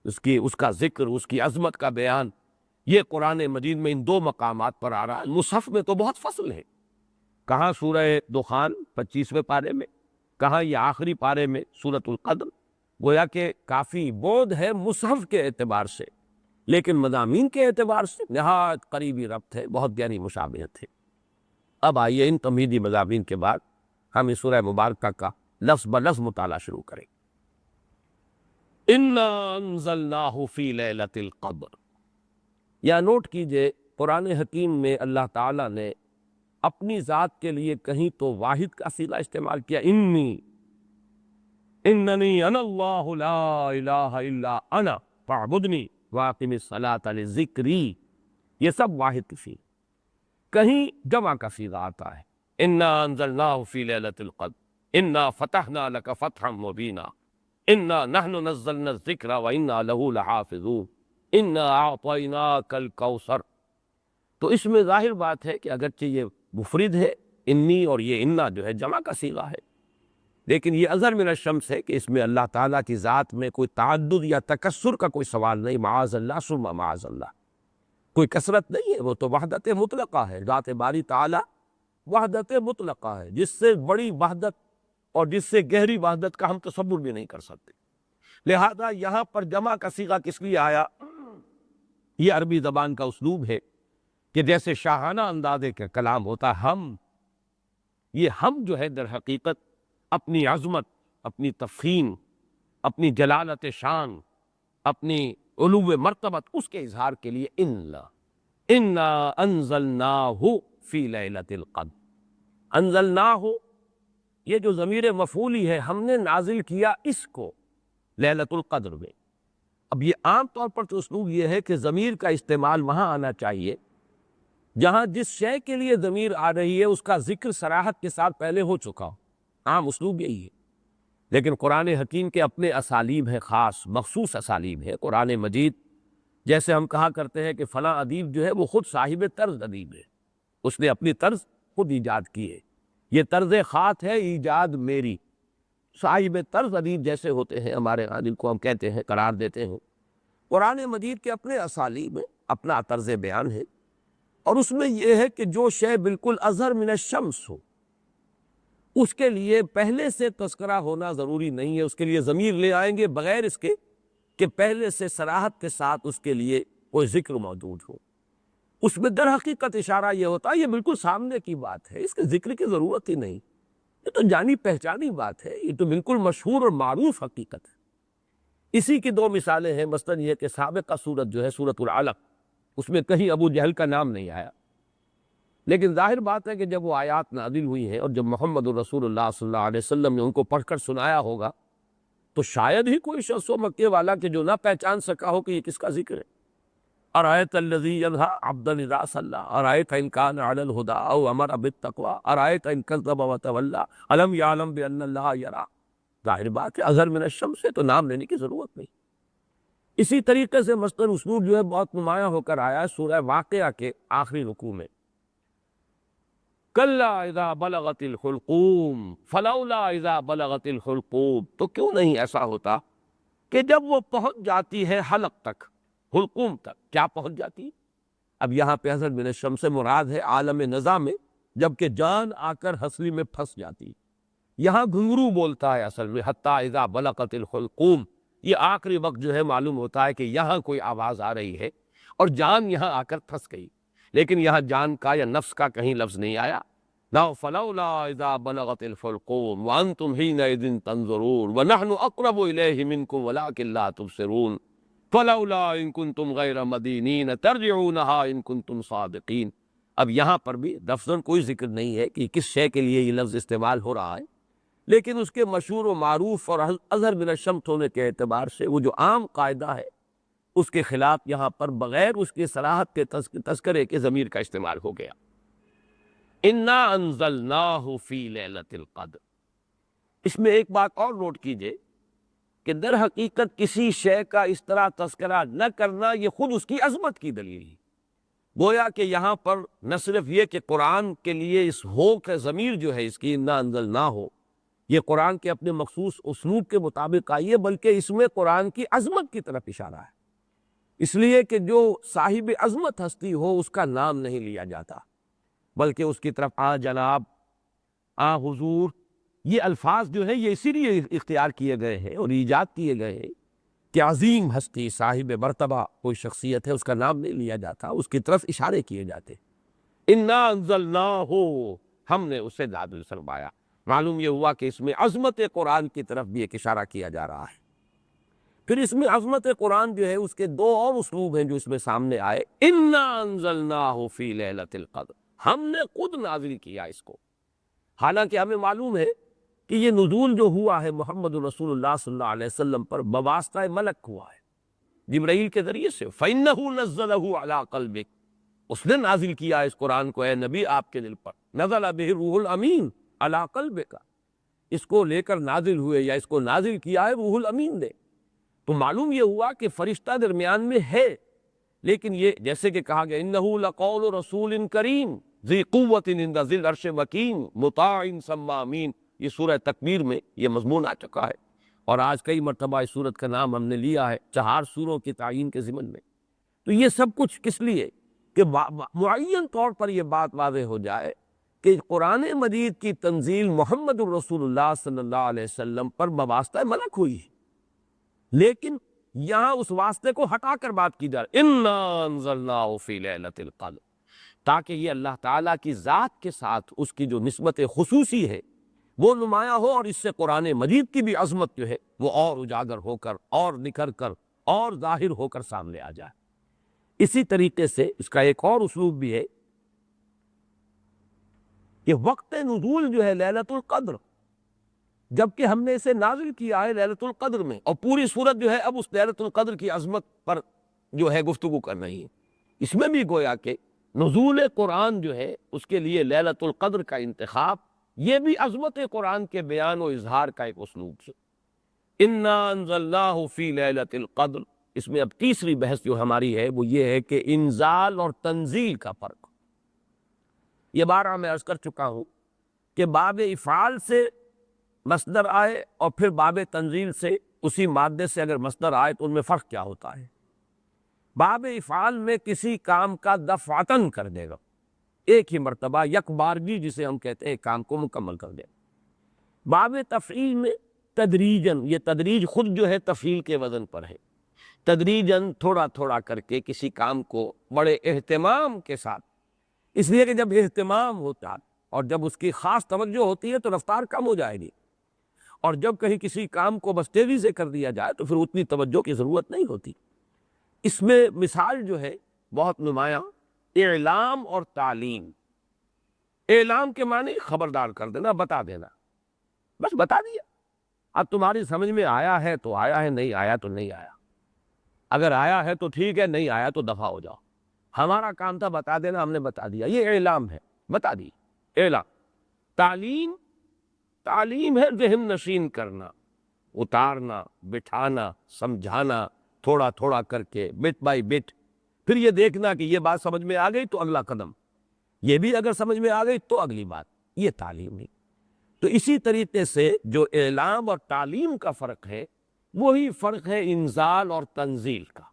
اس کا ذکر، اس کی عظمت کا بیان، یہ قرآن مجید میں ان 2 مقامات پر آ رہا ہے۔ مصحف میں تو بہت فصل ہے، کہاں سورہ دخان 25ویں پارے میں، کہاں یہ آخری پارے میں سورۃ القدر، گویا کہ کافی بعد ہے مصحف کے اعتبار سے، لیکن مضامین کے اعتبار سے نہایت قریبی ربط ہے، بہت گہری مشابہت ہے۔ اب آئیے ان تمہیدی مضامین کے بعد ہم اس سورہ مبارکہ کا لفظ بلفظ مطالعہ شروع کریں۔ انا انزلناہ فی لیلۃ القدر، یا نوٹ کیجئے قرآن حکیم میں اللہ تعالیٰ نے اپنی ذات کے لیے کہیں تو واحد کا صیغہ استعمال کیا، اننی انا اللہ لا الہ الا انا فاعبدنی واقم الصلاۃ لذکری، یہ سب واحد کی صیغہ۔ کہیں جمع کا صیغہ آتا ہے، انا انزلناہ فی لیلۃ القدر، انا فتحنا لک فتحا مبینا، انا نحن نزلنا الذکر وانا لہ لحافظون، انا اعطیناک الکوثر۔ تو اس میں ظاہر بات ہے کہ اگرچہ یہ مفرد ہے انی، اور یہ انا جو ہے جمع کا صیغہ ہے، لیکن یہ اظہر من الشمس ہے کہ اس میں اللہ تعالیٰ کی ذات میں کوئی تعدد یا تکسر کا کوئی سوال نہیں، معاذ اللہ ثم معاذ اللہ، کوئی کثرت نہیں ہے، وہ تو وحدت مطلقہ ہے۔ ذات باری تعالیٰ وحدت مطلقہ ہے، جس سے بڑی وحدت اور جس سے گہری وحدت کا ہم تصور بھی نہیں کر سکتے۔ لہذا یہاں پر جمع کا صیغہ کس لیے آیا؟ یہ عربی زبان کا اسلوب ہے کہ جیسے شاہانہ انداز کا کلام ہوتا ہے یہ ہم جو ہے در حقیقت اپنی عظمت، اپنی تفخیم، اپنی جلالت شان، اپنی علو مرتبت، اس کے اظہار کے لیے انا انزلناہ فی لیلۃ القدر، انزلناہ، یہ جو ضمیر مفعولی ہے، ہم نے نازل کیا اس کو لیلۃ القدر میں۔ اب یہ عام طور پر تو اسلوب یہ ہے کہ ضمیر کا استعمال وہاں آنا چاہیے جہاں جس شے کے لیے ضمیر آ رہی ہے اس کا ذکر صراحت کے ساتھ پہلے ہو چکا ہو، عام اسلوب یہی ہے۔ لیکن قرآن حکیم کے اپنے اسالیب ہیں، خاص مخصوص اسالیب ہے۔ قرآن مجید جیسے ہم کہا کرتے ہیں کہ فلاں ادیب جو ہے وہ خود صاحب طرز ادیب ہے، اس نے اپنی طرز خود ایجاد کی ہے، یہ طرز خاص ہے ایجاد میری۔ صاحب طرز ادیب جیسے ہوتے ہیں ہمارے ہاں، جن کو ہم کہتے ہیں، قرار دیتے ہیں، قرآن مجید کے اپنے اسالیب ہیں، اپنا طرز بیان ہے، اور اس میں یہ ہے کہ جو شے بالکل اظہر من الشمس ہو اس کے لیے پہلے سے تذکرہ ہونا ضروری نہیں ہے، اس کے لیے ضمیر لے آئیں گے بغیر اس کے کہ پہلے سے صراحت کے ساتھ اس کے لیے کوئی ذکر موجود ہو۔ اس میں در حقیقت اشارہ یہ ہوتا ہے یہ بالکل سامنے کی بات ہے، اس کے ذکر کی ضرورت ہی نہیں، یہ تو جانی پہچانی بات ہے، یہ تو بالکل مشہور اور معروف حقیقت ہے۔ اسی کی دو مثالیں ہیں، مثلاً یہ کہ سابقہ سورت جو ہے سورۃ العلق، اس میں کہیں ابو جہل کا نام نہیں آیا، لیکن ظاہر بات ہے کہ جب وہ آیات نازل ہوئی ہیں اور جب محمد رسول اللہ صلی اللہ علیہ وسلم نے ان کو پڑھ کر سنایا ہوگا تو شاید ہی کوئی شخص و مکے والا کہ جو نہ پہچان سکا ہو کہ یہ کس کا ذکر ہے۔ ارأیت الذی ینہی عبدا اذا صلی ارأیت ان کان علی الہدی او امر بالتقوی ارأیت ان کذب وتولی الم یعلم بان اللہ یری۔ ظاہر بات ہے اظہر من الشمس سے تو نام لینے کی ضرورت نہیں۔ اسی طریقے سے مثلاً اسلوب جو ہے بہت نمایاں ہو کر آیا ہے سورہ واقعہ کے آخری رکوع میں، کلا اذا بلغت الحلقوم فلولا اذا بلغت الحلقوم، تو کیوں نہیں ایسا ہوتا کہ جب وہ پہنچ جاتی ہے حلق تک، حلقوم تک، کیا پہنچ جاتی ہے؟ اب یہاں پہ اظہر من الشمس سے مراد ہے عالم نزا میں جبکہ جان آ کر ہنسلی میں پھنس جاتی ہے، یہاں گھنگرو بولتا ہے اصل میں حتی اذا بلغت الحلقوم، یہ آخری وقت جو ہے معلوم ہوتا ہے کہ یہاں کوئی آواز آ رہی ہے اور جان یہاں آ کر پھنس گئی، لیکن یہاں جان کا یا نفس کا کہیں لفظ نہیں آیا۔ نا فلولا اذا بلغت الحلقوم وانتم حینئذ تنظرون ونحن اقرب الیہ منکم ولکن لا تبصرون فلولا ان کنتم غیر مدینین ترجعونہا ان کنتم صادقین۔ اب یہاں پر بھی لفظاً کوئی ذکر نہیں ہے کہ کس شے کے لیے یہ لفظ استعمال ہو رہا ہے، لیکن اس کے مشہور و معروف اور اظہر من الشمس ہونے کے اعتبار سے وہ جو عام قاعدہ ہے اس کے خلاف یہاں پر بغیر اس کے صراحت کے تذکرے کے ضمیر کا استعمال ہو گیا۔ انا انزلناہ فی لیلۃ القدر، اس میں ایک بات اور نوٹ کیجئے کہ در حقیقت کسی شے کا اس طرح تذکرہ نہ کرنا یہ خود اس کی عظمت کی دلیل ہے۔ گویا کہ یہاں پر نہ صرف یہ کہ قرآن کے لیے اس ہو کا ضمیر جو ہے اس کی انا انزلناہ ہو، یہ قرآن کے اپنے مخصوص اسلوب کے مطابق آئی ہے، بلکہ اس میں قرآن کی عظمت کی طرف اشارہ ہے، اس لیے کہ جو صاحب عظمت ہستی ہو اس کا نام نہیں لیا جاتا، بلکہ اس کی طرف آ جناب، آ حضور، یہ الفاظ جو ہیں یہ اسی لیے اختیار کیے گئے ہیں اور ایجاد کیے گئے ہیں کہ عظیم ہستی صاحب مرتبہ کوئی شخصیت ہے، اس کا نام نہیں لیا جاتا، اس کی طرف اشارے کیے جاتے۔ انا انزلناہ، ہم نے اسے نازل فرمایا، معلوم یہ ہوا کہ اس میں عظمت قرآن کی طرف بھی ایک اشارہ کیا جا رہا ہے۔ پھر اس میں عظمت قرآن جو ہے اس کے دو اور اسلوب ہیں جو اس میں سامنے آئے۔ انا انزلناہ فی لیلۃ القدر، ہم نے خود نازل کیا اس کو۔ حالانکہ ہمیں معلوم ہے کہ یہ نزول جو ہوا ہے محمد رسول اللہ صلی اللہ علیہ وسلم پر بواسطہ ملک ہوا ہے، جبرائیل کے ذریعے سے۔ فَإِنَّهُ نَزَّلَهُ عَلَىٰ قَلْبِكَ، اس نے نازل کیا اس قرآن کو اے نبی آپ کے دل پر۔ نزل بہ الروح الامین علی قلبک، اس کو لے کر نازل ہوئے یا اس کو نازل کیا ہے روح الامین نے۔ تو معلوم یہ ہوا کہ فرشتہ درمیان میں ہے، لیکن یہ جیسے کہ کہا گیا انہ لقول رسول کریم ذی قوت عند ذی العرش مکین مطاع ثم امین، یہ سورہ تکویر میں یہ مضمون آ چکا ہے، اور آج کئی مرتبہ اس سورت کا نام ہم نے لیا ہے 4 سوروں کی تعیین کے ضمن میں۔ تو یہ سب کچھ کس لیے کہ معین طور پر یہ بات واضح ہو جائے کہ قرآن مجید کی تنزیل محمد الرسول اللہ صلی اللہ علیہ وسلم پر بواسطہ ملک ہوئی ہے، لیکن یہاں اس واسطے کو ہٹا کر بات کی جائے انا انزلناہ فی لیلۃ القدر، تاکہ یہ اللہ تعالیٰ کی ذات کے ساتھ اس کی جو نسبت خصوصی ہے وہ نمایاں ہو، اور اس سے قرآن مجید کی بھی عظمت جو ہے وہ اور اجاگر ہو کر اور نکھر کر اور ظاہر ہو کر سامنے آ جائے۔ اسی طریقے سے اس کا ایک اور اسلوب بھی ہے کہ وقت نزول جو ہے لیلۃ القدر، جبکہ ہم نے اسے نازل کیا ہے لیلۃ القدر میں، اور پوری صورت جو ہے اب اس لیلۃ القدر کی عظمت پر جو ہے گفتگو کر رہی ہے۔ اس میں بھی گویا کہ نزول قرآن جو ہے اس کے لیے لیلۃ القدر کا انتخاب، یہ بھی عظمت قرآن کے بیان و اظہار کا ایک اسلوب ہے۔ انا انزلناہ فی لیلۃ القدر، اس میں اب تیسری بحث جو ہماری ہے وہ یہ ہے کہ انزال اور تنزیل کا فرق۔ یہ بارہ میں عرض کر چکا ہوں کہ باب افعال سے مصدر آئے اور پھر باب تنزیل سے اسی مادے سے اگر مصدر آئے تو ان میں فرق کیا ہوتا ہے۔ باب افعال میں کسی کام کا دفعتاً کر دے گا، ایک ہی مرتبہ یک بارگی جسے ہم کہتے ہیں کام کو مکمل کر دے گا۔ باب تفعیل میں تدریجاً، یہ تدریج خود جو ہے تفعیل کے وزن پر ہے، تدریجاً تھوڑا تھوڑا کر کے کسی کام کو بڑے اہتمام کے ساتھ، اس لیے کہ جب اہتمام ہوتا اور جب اس کی خاص توجہ ہوتی ہے تو رفتار کم ہو جائے گی، اور جب کہیں کسی کام کو بس تیزی سے کر دیا جائے تو پھر اتنی توجہ کی ضرورت نہیں ہوتی۔ اس میں مثال جو ہے بہت نمایاں اعلام اور تعلیم۔ اعلام کے معنی خبردار کر دینا، بتا دینا، بس بتا دیا، اب تمہاری سمجھ میں آیا ہے تو آیا ہے، نہیں آیا تو نہیں آیا، اگر آیا ہے تو ٹھیک ہے، نہیں آیا تو دفع ہو جاؤ۔ ہمارا کام تھا بتا دینا، ہم نے بتا دیا، یہ اعلام ہے، بتا دی اعلام۔ تعلیم، تعلیم ہے ذہن نشین کرنا، اتارنا، بٹھانا، سمجھانا، تھوڑا تھوڑا کر کے بٹ بائی بٹ، پھر یہ دیکھنا کہ یہ بات سمجھ میں آ گئی تو اگلا قدم، یہ بھی اگر سمجھ میں آ گئی تو اگلی بات، یہ تعلیم ہے۔ تو اسی طریقے سے جو اعلام اور تعلیم کا فرق ہے وہی فرق ہے انزال اور تنزیل کا۔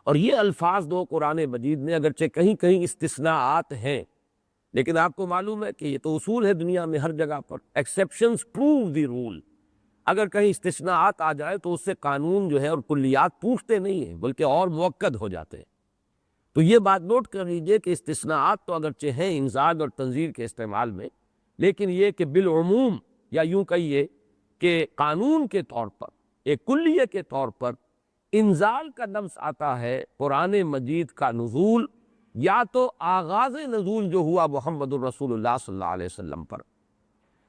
اور یہ الفاظ دو قرآن مجید میں اگرچہ کہیں کہیں استثناءات ہیں، لیکن آپ کو معلوم ہے کہ یہ تو اصول ہے دنیا میں ہر جگہ پر، ایکسیپشنز پروو دی رول، اگر کہیں استثناءات آ جائے تو اس سے قانون جو ہے اور کلیات پوچھتے نہیں ہیں بلکہ اور موقد ہو جاتے ہیں۔ تو یہ بات نوٹ کر لیجئے کہ استثناءات تو اگرچہ ہیں انزال اور تنزیل کے استعمال میں، لیکن یہ کہ بالعموم یا یوں کہیے کہ قانون کے طور پر، ایک کلیے کے طور پر انزال کا لفظ آتا ہے قرآن مجید کا نزول، یا تو آغاز نزول جو ہوا محمد الرسول اللہ صلی اللہ علیہ وسلم پر،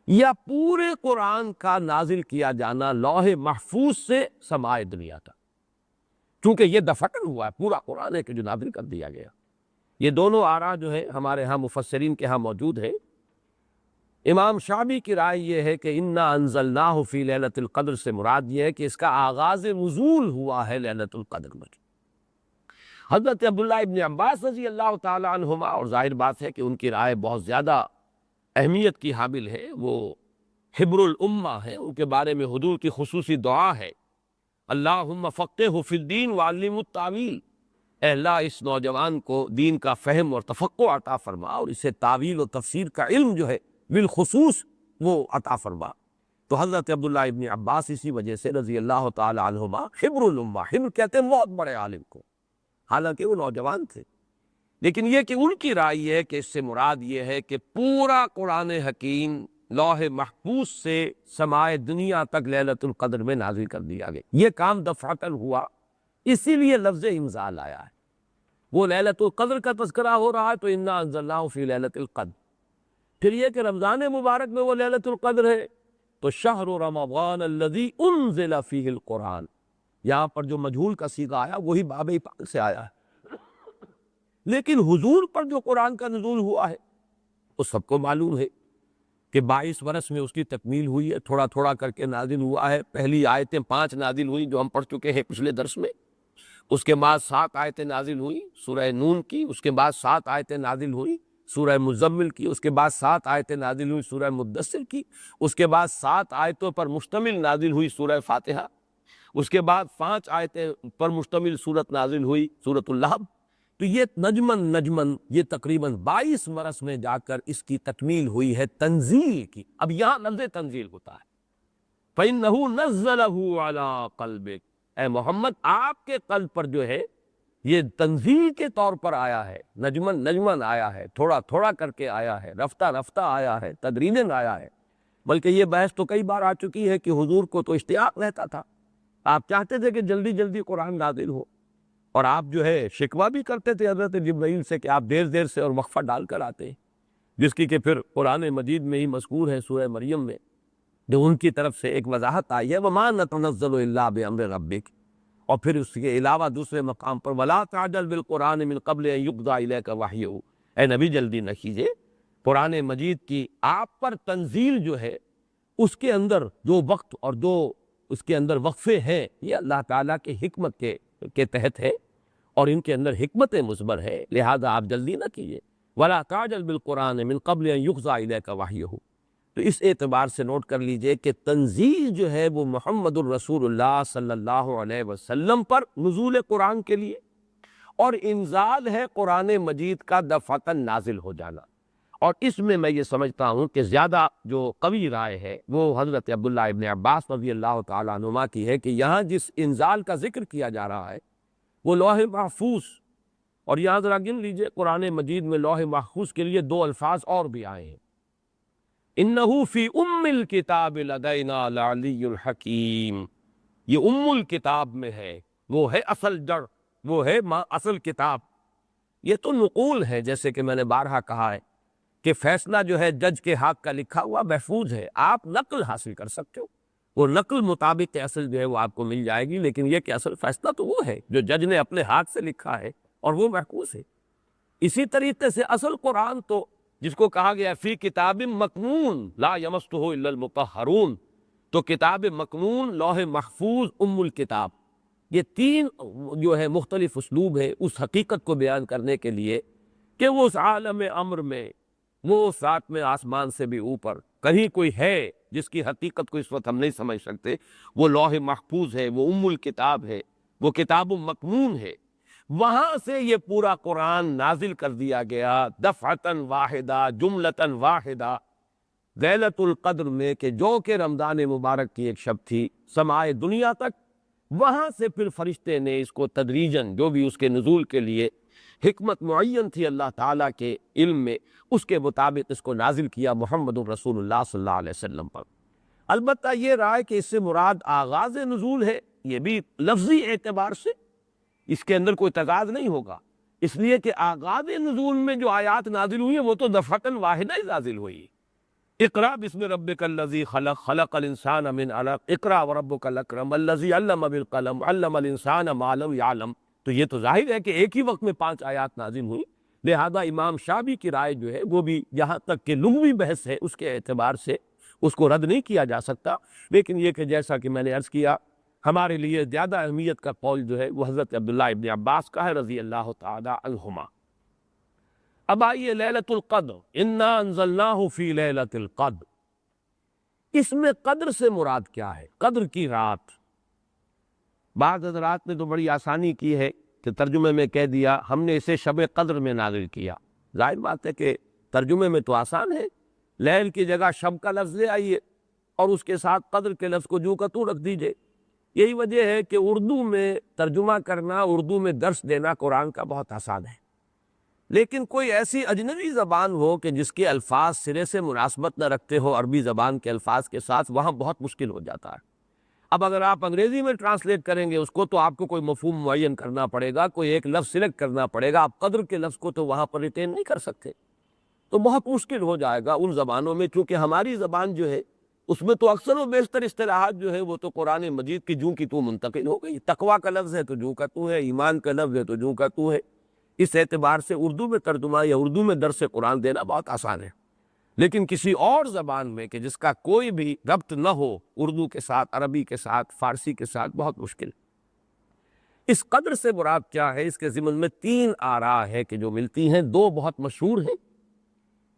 یا پورے قرآن کا نازل کیا جانا لوح محفوظ سے سماع دنیا تک، چونکہ یہ دفعتاً ہوا ہے، پورا قرآن ہے کہ جو نازل کر دیا گیا۔ یہ دونوں آراء جو ہے ہمارے ہاں مفسرین کے ہاں موجود ہے۔ امام شعبی کی رائے یہ ہے کہ انا انزلناہ فی لیلۃ القدر سے مراد یہ ہے کہ اس کا آغاز نزول ہوا ہے لیلۃ القدر میں۔ حضرت عبداللہ ابن عباس رضی اللہ تعالی عنہما، اور ظاہر بات ہے کہ ان کی رائے بہت زیادہ اہمیت کی حامل ہے، وہ حبر الامہ ہے، ان کے بارے میں حضور کی خصوصی دعا ہے اللہم فقہہ فی الدین وعلمہ التاویل، اے اللہ اس نوجوان کو دین کا فہم اور تفقہ عطا فرما اور اسے تعویل و تفسیر کا علم جو ہے بالخصوص وہ عطا فرما۔ تو حضرت عبداللہ ابن عباس اسی وجہ سے رضی اللہ تعالی عنہما حبر الامہ، حبر کہتے ہیں بہت بڑے عالم کو، حالانکہ وہ نوجوان تھے، لیکن یہ کہ ان کی رائے یہ ہے کہ اس سے مراد یہ ہے کہ پورا قرآن حکیم لوح محفوظ سے سماع دنیا تک لیلۃ القدر میں نازل کر دیا گیا۔ یہ کام دفعتاً ہوا، اسی لیے لفظ انزال آیا ہے۔ وہ لیلۃ القدر کا تذکرہ ہو رہا ہے تو انا انزلناہ فی لیلۃ القدر. پھر یہ کہ رمضان مبارک میں وہ لیلۃ القدر ہے تو شہر رمضان الذی انزل فیہ القرآن. یہاں پر جو مجہول کا صیغہ آیا وہی باب پاک سے آیا ہے، لیکن حضور پر جو قرآن کا نزول ہوا ہے وہ سب کو معلوم ہے کہ 22 برس میں اس کی تکمیل ہوئی ہے، تھوڑا تھوڑا کر کے نازل ہوا ہے. پہلی آیتیں 5 نازل ہوئی جو ہم پڑھ چکے ہیں پچھلے درس میں، اس کے بعد 7 آیتیں نازل ہوئی سورہ نون کی، اس کے بعد 7 آیتیں نازل ہوئی سورہ مزمل کی، اس کے بعد 7 آیتیں نازل ہوئی سورہ مدثر کی، اس کے بعد 7 آیتوں پر مشتمل نازل ہوئی سورہ فاتحہ، اس کے بعد 5 آیتیں پر مشتمل سورت نازل ہوئی سورۃ اللہب. تو یہ نجمن یہ تقریباً 22 برس میں جا کر اس کی تکمیل ہوئی ہے تنزیل کی. اب یہاں لفظ تنزیل ہوتا ہے فَإِنَّهُ نَزَّلَهُ عَلَىٰ قَلْبِكَ، اے محمد آپ کے قلب پر جو ہے یہ تنزیل کے طور پر آیا ہے، نجمن آیا ہے، تھوڑا تھوڑا کر کے آیا ہے، رفتہ رفتہ آیا ہے، تدریجاً آیا ہے. بلکہ یہ بحث تو کئی بار آ چکی ہے کہ حضور کو تو اشتیاق رہتا تھا، آپ چاہتے تھے کہ جلدی جلدی قرآن نازل ہو، اور آپ جو ہے شکوہ بھی کرتے تھے حضرت جبرائیل سے کہ آپ دیر دیر سے اور وقفہ ڈال کر آتے ہیں، جس کی کہ پھر قرآن مجید میں ہی مذکور ہے سورہ مریم میں، جو ان کی طرف سے ایک وضاحت آئی ہے وَمَا نَتَنَزَّلُ إِلَّا بِأَمْرِ رَبِّكَ. اور پھر اس کے علاوہ دوسرے مقام پر وَلَا تَعْجَلْ بِالْقُرْآنِ مِنْ قَبْلِ أَن يُقْضَىٰ إِلَيْكَ وَحْيُهُ، اے نبی جلدی نہ کیجیے، قرآن مجید کی آپ پر تنزیل جو ہے اس کے اندر جو وقت اور جو اس کے اندر وقفے ہیں یہ اللہ تعالیٰ کے حکمت کے تحت ہے، اور ان کے اندر حکمت مثمر ہے، لہذا آپ جلدی نہ کیجیے. وَلَا تَعْجَلْ بِالْقُرْآنِ مِنْ قَبْلِ أَن يُقْضَىٰ إِلَيْكَ وَحْيُهُ. تو اس اعتبار سے نوٹ کر لیجئے کہ تنزیل جو ہے وہ محمد الرسول اللہ صلی اللہ علیہ وسلم پر نزول قرآن کے لیے، اور انزال ہے قرآن مجید کا دفعتاً نازل ہو جانا. اور اس میں یہ سمجھتا ہوں کہ زیادہ جو قوی رائے ہے وہ حضرت عبداللہ ابن عباس رضی اللہ تعالیٰ عنہما کی ہے کہ یہاں جس انزال کا ذکر کیا جا رہا ہے وہ لوح محفوظ، اور یہاں ذرا گن لیجئے قرآن مجید میں لوح محفوظ کے لیے 2 الفاظ اور بھی آئے ہیں، انہو فی ام الکتاب لدینا لعلی الحکیم. یہ ام الکتاب میں ہے، وہ ہے اصل جڑ، وہ ہے اصل کتاب. یہ تو نقول ہے، جیسے کہ میں نے بارہا کہا ہے کہ فیصلہ جو ہے جج کے ہاتھ کا لکھا ہوا محفوظ ہے، آپ نقل حاصل کر سکتے ہو، وہ نقل مطابق اصل جو ہے وہ آپ کو مل جائے گی، لیکن یہ کہ اصل فیصلہ تو وہ ہے جو جج نے اپنے ہاتھ سے لکھا ہے اور وہ محفوظ ہے. اسی طریقے سے اصل قرآن تو جس کو کہا گیا فی کتاب مکنون لا یمسہ الا المطہرون، تو کتاب مکنون، لوح محفوظ، ام الکتاب، یہ 3 جو ہے مختلف اسلوب ہے اس حقیقت کو بیان کرنے کے لیے کہ وہ اس عالم امر میں، وہ 7ویں آسمان سے بھی اوپر کہیں کوئی ہے جس کی حقیقت کو اس وقت ہم نہیں سمجھ سکتے، وہ لوح محفوظ ہے، وہ ام الکتاب ہے، وہ کتاب مکنون ہے. وہاں سے یہ پورا قرآن نازل کر دیا گیا دفعتاً واحدہ، جملتاً واحدہ، لیلۃ القدر میں، کہ جو کہ رمضان مبارک کی ایک شب تھی سمائے دنیا تک. وہاں سے پھر فرشتے نے اس کو تدریجاً جو بھی اس کے نزول کے لیے حکمت معین تھی اللہ تعالیٰ کے علم میں، اس کے مطابق اس کو نازل کیا محمد الرسول اللہ صلی اللہ علیہ وسلم پر. البتہ یہ رائے کہ اس سے مراد آغاز نزول ہے، یہ بھی لفظی اعتبار سے اس کے اندر کوئی تضاد نہیں ہوگا، اس لیے کہ آغاز نزول میں جو آیات نازل ہوئی ہیں وہ تو دفعتاً واحدہ ہی نازل ہوئی. اقرأ بسم ربک الذی خلق، خلق الانسان من علق، اقرأ وربک الاکرم الذی علم بالقلم، علم الانسان ما لم یعلم. تو یہ تو ظاہر ہے کہ ایک ہی وقت میں 5 آیات نازل ہوئی، لہذا امام شافعی کی رائے جو ہے وہ بھی یہاں تک کہ لغوی بحث ہے اس کے اعتبار سے اس کو رد نہیں کیا جا سکتا. لیکن یہ کہ جیسا کہ میں نے عرض کیا ہمارے لیے زیادہ اہمیت کا قول جو ہے وہ حضرت عبداللہ ابن عباس کا ہے رضی اللہ تعالی عنہما. اب آئیے لیلۃ القدر، انا انزلناہ فی لیلۃ القدر، اس میں قدر سے مراد کیا ہے؟ قدر کی رات. بعض حضرات نے تو بڑی آسانی کی ہے کہ ترجمے میں کہہ دیا ہم نے اسے شب قدر میں نازل کیا. ظاہر بات ہے کہ ترجمے میں تو آسان ہے، لیل کی جگہ شب کا لفظ لے آئیے اور اس کے ساتھ قدر کے لفظ کو جو کا تو رکھ دیجئے. یہی وجہ ہے کہ اردو میں ترجمہ کرنا، اردو میں درس دینا قرآن کا بہت آسان ہے، لیکن کوئی ایسی اجنبی زبان ہو کہ جس کے الفاظ سرے سے مناسبت نہ رکھتے ہو عربی زبان کے الفاظ کے ساتھ، وہاں بہت مشکل ہو جاتا ہے. اب اگر آپ انگریزی میں ٹرانسلیٹ کریں گے اس کو تو آپ کو کوئی مفہوم معین کرنا پڑے گا، کوئی ایک لفظ سلیکٹ کرنا پڑے گا، آپ قدر کے لفظ کو تو وہاں پر ریٹین نہیں کر سکتے، تو بہت مشکل ہو جائے گا ان زبانوں میں، چونکہ ہماری زبان جو ہے اس میں تو اکثر و بیشتر اصطلاحات جو ہے وہ تو قرآن مجید کی جوں کی تو منتقل ہو گئی۔ تقویٰ کا لفظ ہے تو جوں کا تو ہے، ایمان کا لفظ ہے تو جوں کا تو ہے۔ اس اعتبار سے اردو میں ترجمہ یا اردو میں درس قرآن دینا بہت آسان ہے، لیکن کسی اور زبان میں کہ جس کا کوئی بھی ربط نہ ہو اردو کے ساتھ، عربی کے ساتھ، فارسی کے ساتھ، بہت مشکل۔ اس قدر سے مراد کیا ہے؟ اس کے ضمن میں 3 آراء ہے کہ جو ملتی ہیں، 2 بہت مشہور ہیں،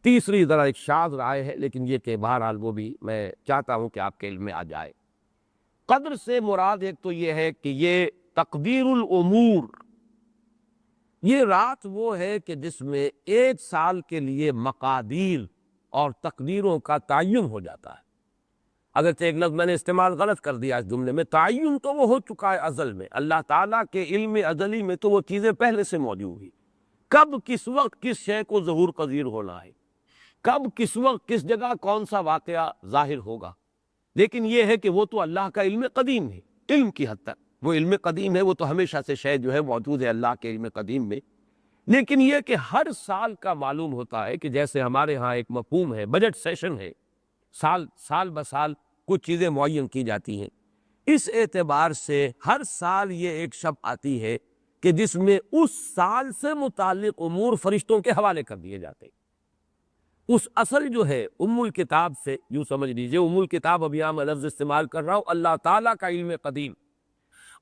تیسری ذرا ایک شاذ رائے ہے، لیکن یہ کہ بہرحال وہ بھی میں چاہتا ہوں کہ آپ کے علم میں آ جائے۔ قدر سے مراد ایک تو یہ ہے کہ یہ تقدیر الامور، یہ رات وہ ہے کہ جس میں 1 سال کے لیے مقادیر اور تقدیروں کا تعین ہو جاتا ہے۔ اگرچہ ایک لفظ میں نے استعمال غلط کر دیا اس جملے میں، تعین تو وہ ہو چکا ہے ازل میں، اللہ تعالیٰ کے علم ازلی میں تو وہ چیزیں پہلے سے موجود ہیں، کب کس وقت کس شے کو ظہور پذیر ہونا ہے، کب کس وقت کس جگہ کون سا واقعہ ظاہر ہوگا، لیکن یہ ہے کہ وہ تو اللہ کا علم قدیم ہے، علم کی حد تک وہ علم قدیم ہے، وہ تو ہمیشہ سے شے جو ہے موجود ہے اللہ کے علم قدیم میں، لیکن یہ کہ ہر سال کا معلوم ہوتا ہے کہ جیسے ہمارے ہاں ایک مفہوم ہے بجٹ سیشن ہے، سال بسال کچھ چیزیں معین کی جاتی ہیں، اس اعتبار سے ہر سال یہ ایک شب آتی ہے کہ جس میں اس سال سے متعلق امور فرشتوں کے حوالے کر دیے جاتے ہیں۔ اس اصل جو ہے ام الکتاب سے یوں سمجھ لیجئے، ام الکتاب اب یہاں میں لفظ استعمال کر رہا ہوں، اللہ تعالیٰ کا علم قدیم،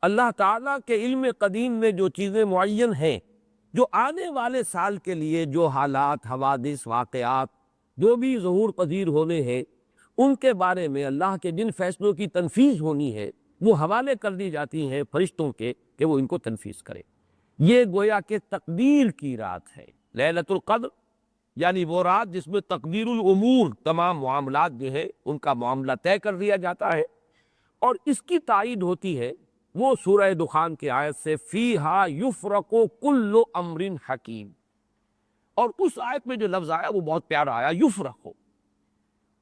اللہ تعالیٰ کے علم قدیم میں جو چیزیں معین ہیں، جو آنے والے سال کے لیے جو حالات، حوادث، واقعات جو بھی ظہور پذیر ہونے ہیں، ان کے بارے میں اللہ کے جن فیصلوں کی تنفیذ ہونی ہے وہ حوالے کر دی جاتی ہیں فرشتوں کے کہ وہ ان کو تنفیذ کریں۔ یہ گویا کہ تقدیر کی رات ہے، لیلۃ القدر، یعنی وہ رات جس میں تقدیر الامور، تمام معاملات جو ہے ان کا معاملہ طے کر دیا جاتا ہے، اور اس کی تائید ہوتی ہے وہ سورہ دخان کی آیت سے فیہا یفرق کل امر حکیم، اور اس آیت میں جو لفظ آیا وہ بہت پیارا آیا، یفرق،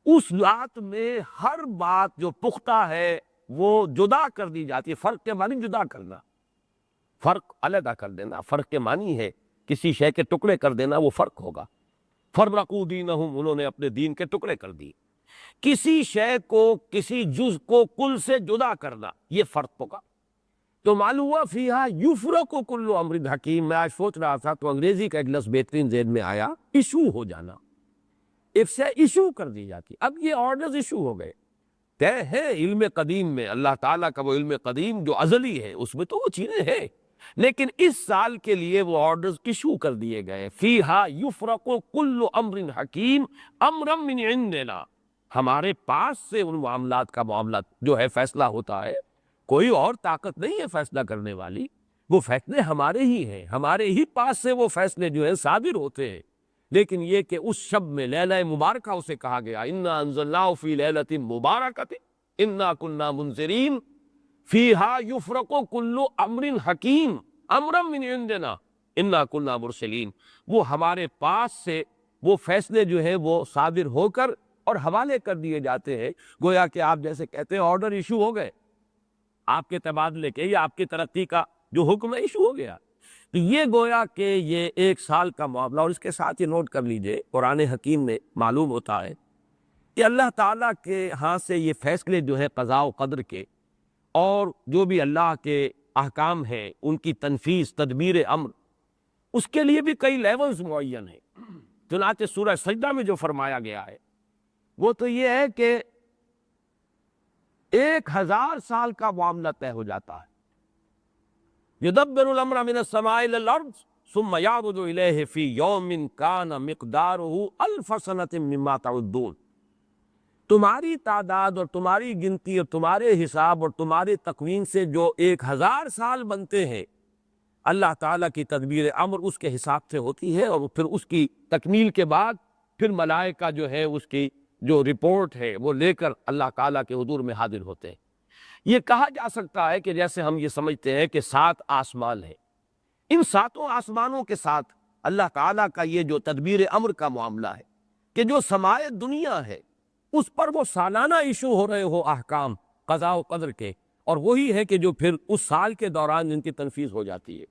اس رات میں ہر بات جو پختہ ہے وہ جدا کر دی جاتی ہے۔ فرق کے معنی جدا کرنا، فرق علیحدہ کر دینا، فرق کے معنی ہے کسی شے کے ٹکڑے کر دینا، وہ فرق ہوگا۔ فرقوا دینہم، انہوں نے اپنے دین کے ٹکڑے کر دیے، کسی شے کو، کسی جز کو کل سے جدا کرنا، یہ فرق ہوگا۔ تو معلوم ہوا فیہا یفرق کل امر حکیم، میں آج سوچ رہا تھا تو انگریزی کا ایک لفظ بہترین ذہن میں آیا، ایشو ہو جانا، ایک سے ایشو کر دی جاتی، اب یہ آرڈرز ایشو ہو گئے، طے ہے علم قدیم میں، اللہ تعالیٰ کا وہ علم قدیم جو ازلی ہے اس میں تو وہ چیزیں ہیں، لیکن اس سال کے لیے وہ آرڈرز ایشو کر دیے گئے، فیہا یفرق کل امر حکیم امرا من عندنا، ہمارے پاس سے ان معاملات کا معاملہ جو ہے فیصلہ ہوتا ہے، کوئی اور طاقت نہیں ہے فیصلہ کرنے والی، وہ فیصلے ہمارے ہی ہیں، ہمارے ہی پاس سے وہ فیصلے جو ہیں صادر ہوتے ہیں، لیکن یہ کہ اس شب میں لیلہ مبارکہ اسے کہا گیا، انا انزلناہ فی لیلۃ مبارکۃ انا کنا منذرین فیہا یفرق کل امر حکیم امرا من عندنا انا کنا مرسلین، وہ ہمارے پاس سے وہ فیصلے جو ہے وہ صادر ہو کر اور حوالے کر دیے جاتے ہیں، گویا کہ آپ جیسے کہتے ہیں آرڈر ایشو ہو گئے، آپ کے تبادلے کے یا آپ کی ترقی کا جو حکم ہے ایشو ہو گیا۔ تو یہ گویا کہ یہ 1 سال کا معاملہ، اور اس کے ساتھ یہ نوٹ کر لیجئے قرآن حکیم میں معلوم ہوتا ہے کہ اللہ تعالیٰ کے ہاں سے یہ فیصلے جو ہے قضاء و قدر کے اور جو بھی اللہ کے احکام ہیں ان کی تنفیذ، تدبیر امر، اس کے لیے بھی کئی لیولز معین ہیں۔ چنانچہ سورہ سجدہ میں جو فرمایا گیا ہے وہ تو یہ ہے کہ 1000 سال کا معاملہ طے ہو جاتا ہے، یدبر الامر من السماء الى الارض ثم يعرج الیہ فی یوم کان مقدارہ 1000 سنۃ مما تعدون، تمہاری تعداد اور تمہاری گنتی اور تمہارے حساب اور تمہارے تقویم سے جو 1000 سال بنتے ہیں، اللہ تعالیٰ کی تدبیر امر اس کے حساب سے ہوتی ہے، اور پھر اس کی تکمیل کے بعد پھر ملائکہ جو ہے اس کی جو رپورٹ ہے وہ لے کر اللہ تعالیٰ کے حضور میں حاضر ہوتے ہیں۔ یہ کہا جا سکتا ہے کہ جیسے ہم یہ سمجھتے ہیں کہ 7 آسمان ہیں، ان 7 آسمانوں کے ساتھ اللہ تعالیٰ کا یہ جو تدبیر امر کا معاملہ ہے کہ جو سمائے دنیا ہے اس پر وہ سالانہ ایشو ہو رہے ہو احکام قضاء و قدر کے، اور وہی ہے کہ جو پھر اس سال کے دوران ان کی تنفیذ ہو جاتی ہے،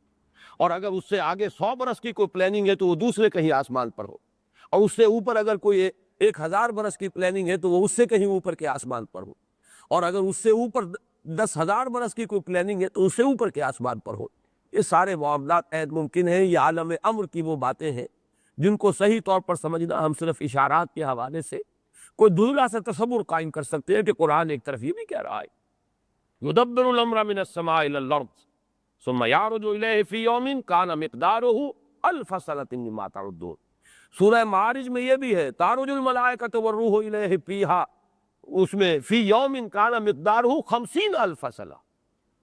اور اگر اس سے آگے 100 برس کی کوئی پلاننگ ہے تو وہ دوسرے کہیں آسمان پر ہو، اور اس سے اوپر اگر کوئی 1000 برس کی پلاننگ ہے تو وہ اس سے کہیں اوپر کے آسمان پر ہو، اور اگر اس سے اوپر 10,000 برس کی کوئی پلاننگ ہے تو اس سے اوپر کے آسمان پر ہو۔ یہ سارے معاملات عید ممکن ہیں، یہ عالم امر کی وہ باتیں ہیں جن کو صحیح طور پر سمجھنا ہم صرف اشارات کے حوالے سے کوئی دھندلا سے تصور قائم کر سکتے ہیں کہ قرآن ایک طرف یہ بھی کہہ رہا ہے یدبر الامر من السماء الى الارض ثم يعرج الیہ فی یوم کان مقدارہ الف سنۃ مما تعدون۔ سورہ معارج میں یہ بھی ہے تعرج الملائکۃ والروح الیہ فیہا، اس میں فی یوم کان مقدارہ 50,000 سنہ،